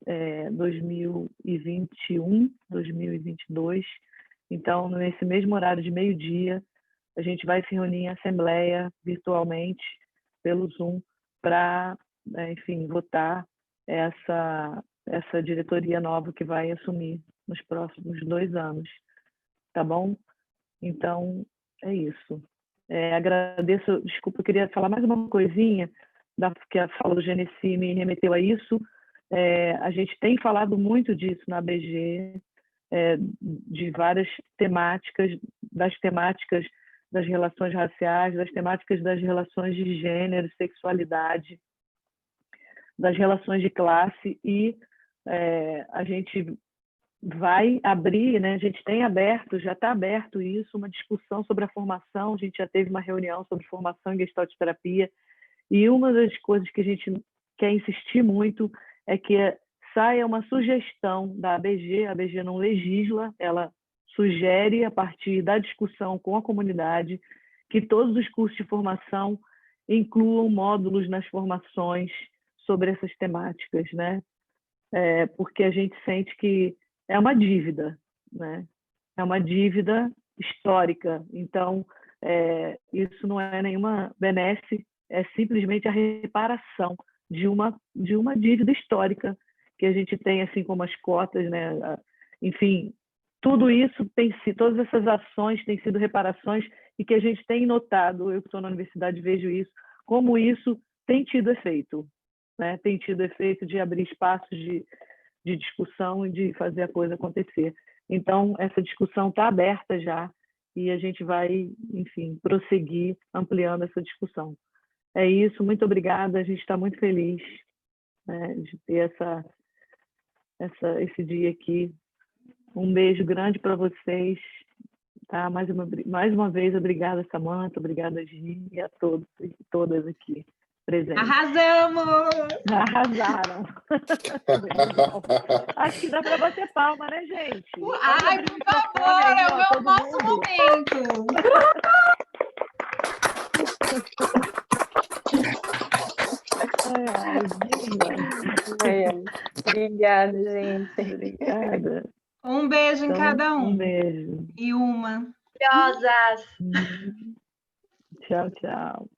2021-2022. Então, nesse mesmo horário de meio-dia, a gente vai se reunir em assembleia virtualmente pelo Zoom para, enfim, votar essa diretoria nova que vai assumir nos próximos 2 anos, tá bom? Então, é isso. Agradeço, desculpa, eu queria falar mais uma coisinha, que a fala do Genesi me remeteu a isso. A gente tem falado muito disso na ABG, de várias temáticas, das temáticas das relações raciais, das temáticas das relações de gênero, sexualidade, das relações de classe, e a gente vai abrir, né? A gente tem aberto, já está aberto isso, uma discussão sobre a formação. A gente já teve uma reunião sobre formação em Gestalt terapia, e uma das coisas que a gente quer insistir muito é que saia uma sugestão da ABG. A ABG não legisla, ela sugere, a partir da discussão com a comunidade, que todos os cursos de formação incluam módulos nas formações sobre essas temáticas, né? Porque a gente sente que é uma dívida, né? É uma dívida histórica. Então, Isso não é nenhuma benesse, é simplesmente a reparação de uma dívida histórica que a gente tem, assim como as cotas, né? Enfim, tudo isso todas essas ações têm sido reparações e que a gente tem notado, eu que estou na universidade vejo isso, como isso tem tido efeito, né? Tem tido efeito de abrir espaços de discussão e de fazer a coisa acontecer. Então, essa discussão está aberta já e a gente vai, enfim, prosseguir ampliando essa discussão. É isso, muito obrigada, a gente está muito feliz, né, de ter esse dia aqui. Um beijo grande para vocês. Tá? Mais uma vez, obrigada, Samanta, obrigada, Gi, e a todos e todas aqui presentes. Arrasamos! Arrasaram! Acho que dá para bater palma, né, gente? Ai, por favor, é o nosso momento! Obrigada, gente. Obrigada. Um beijo em cada um. Um beijo. E uma. Curiosas. Tchau, tchau.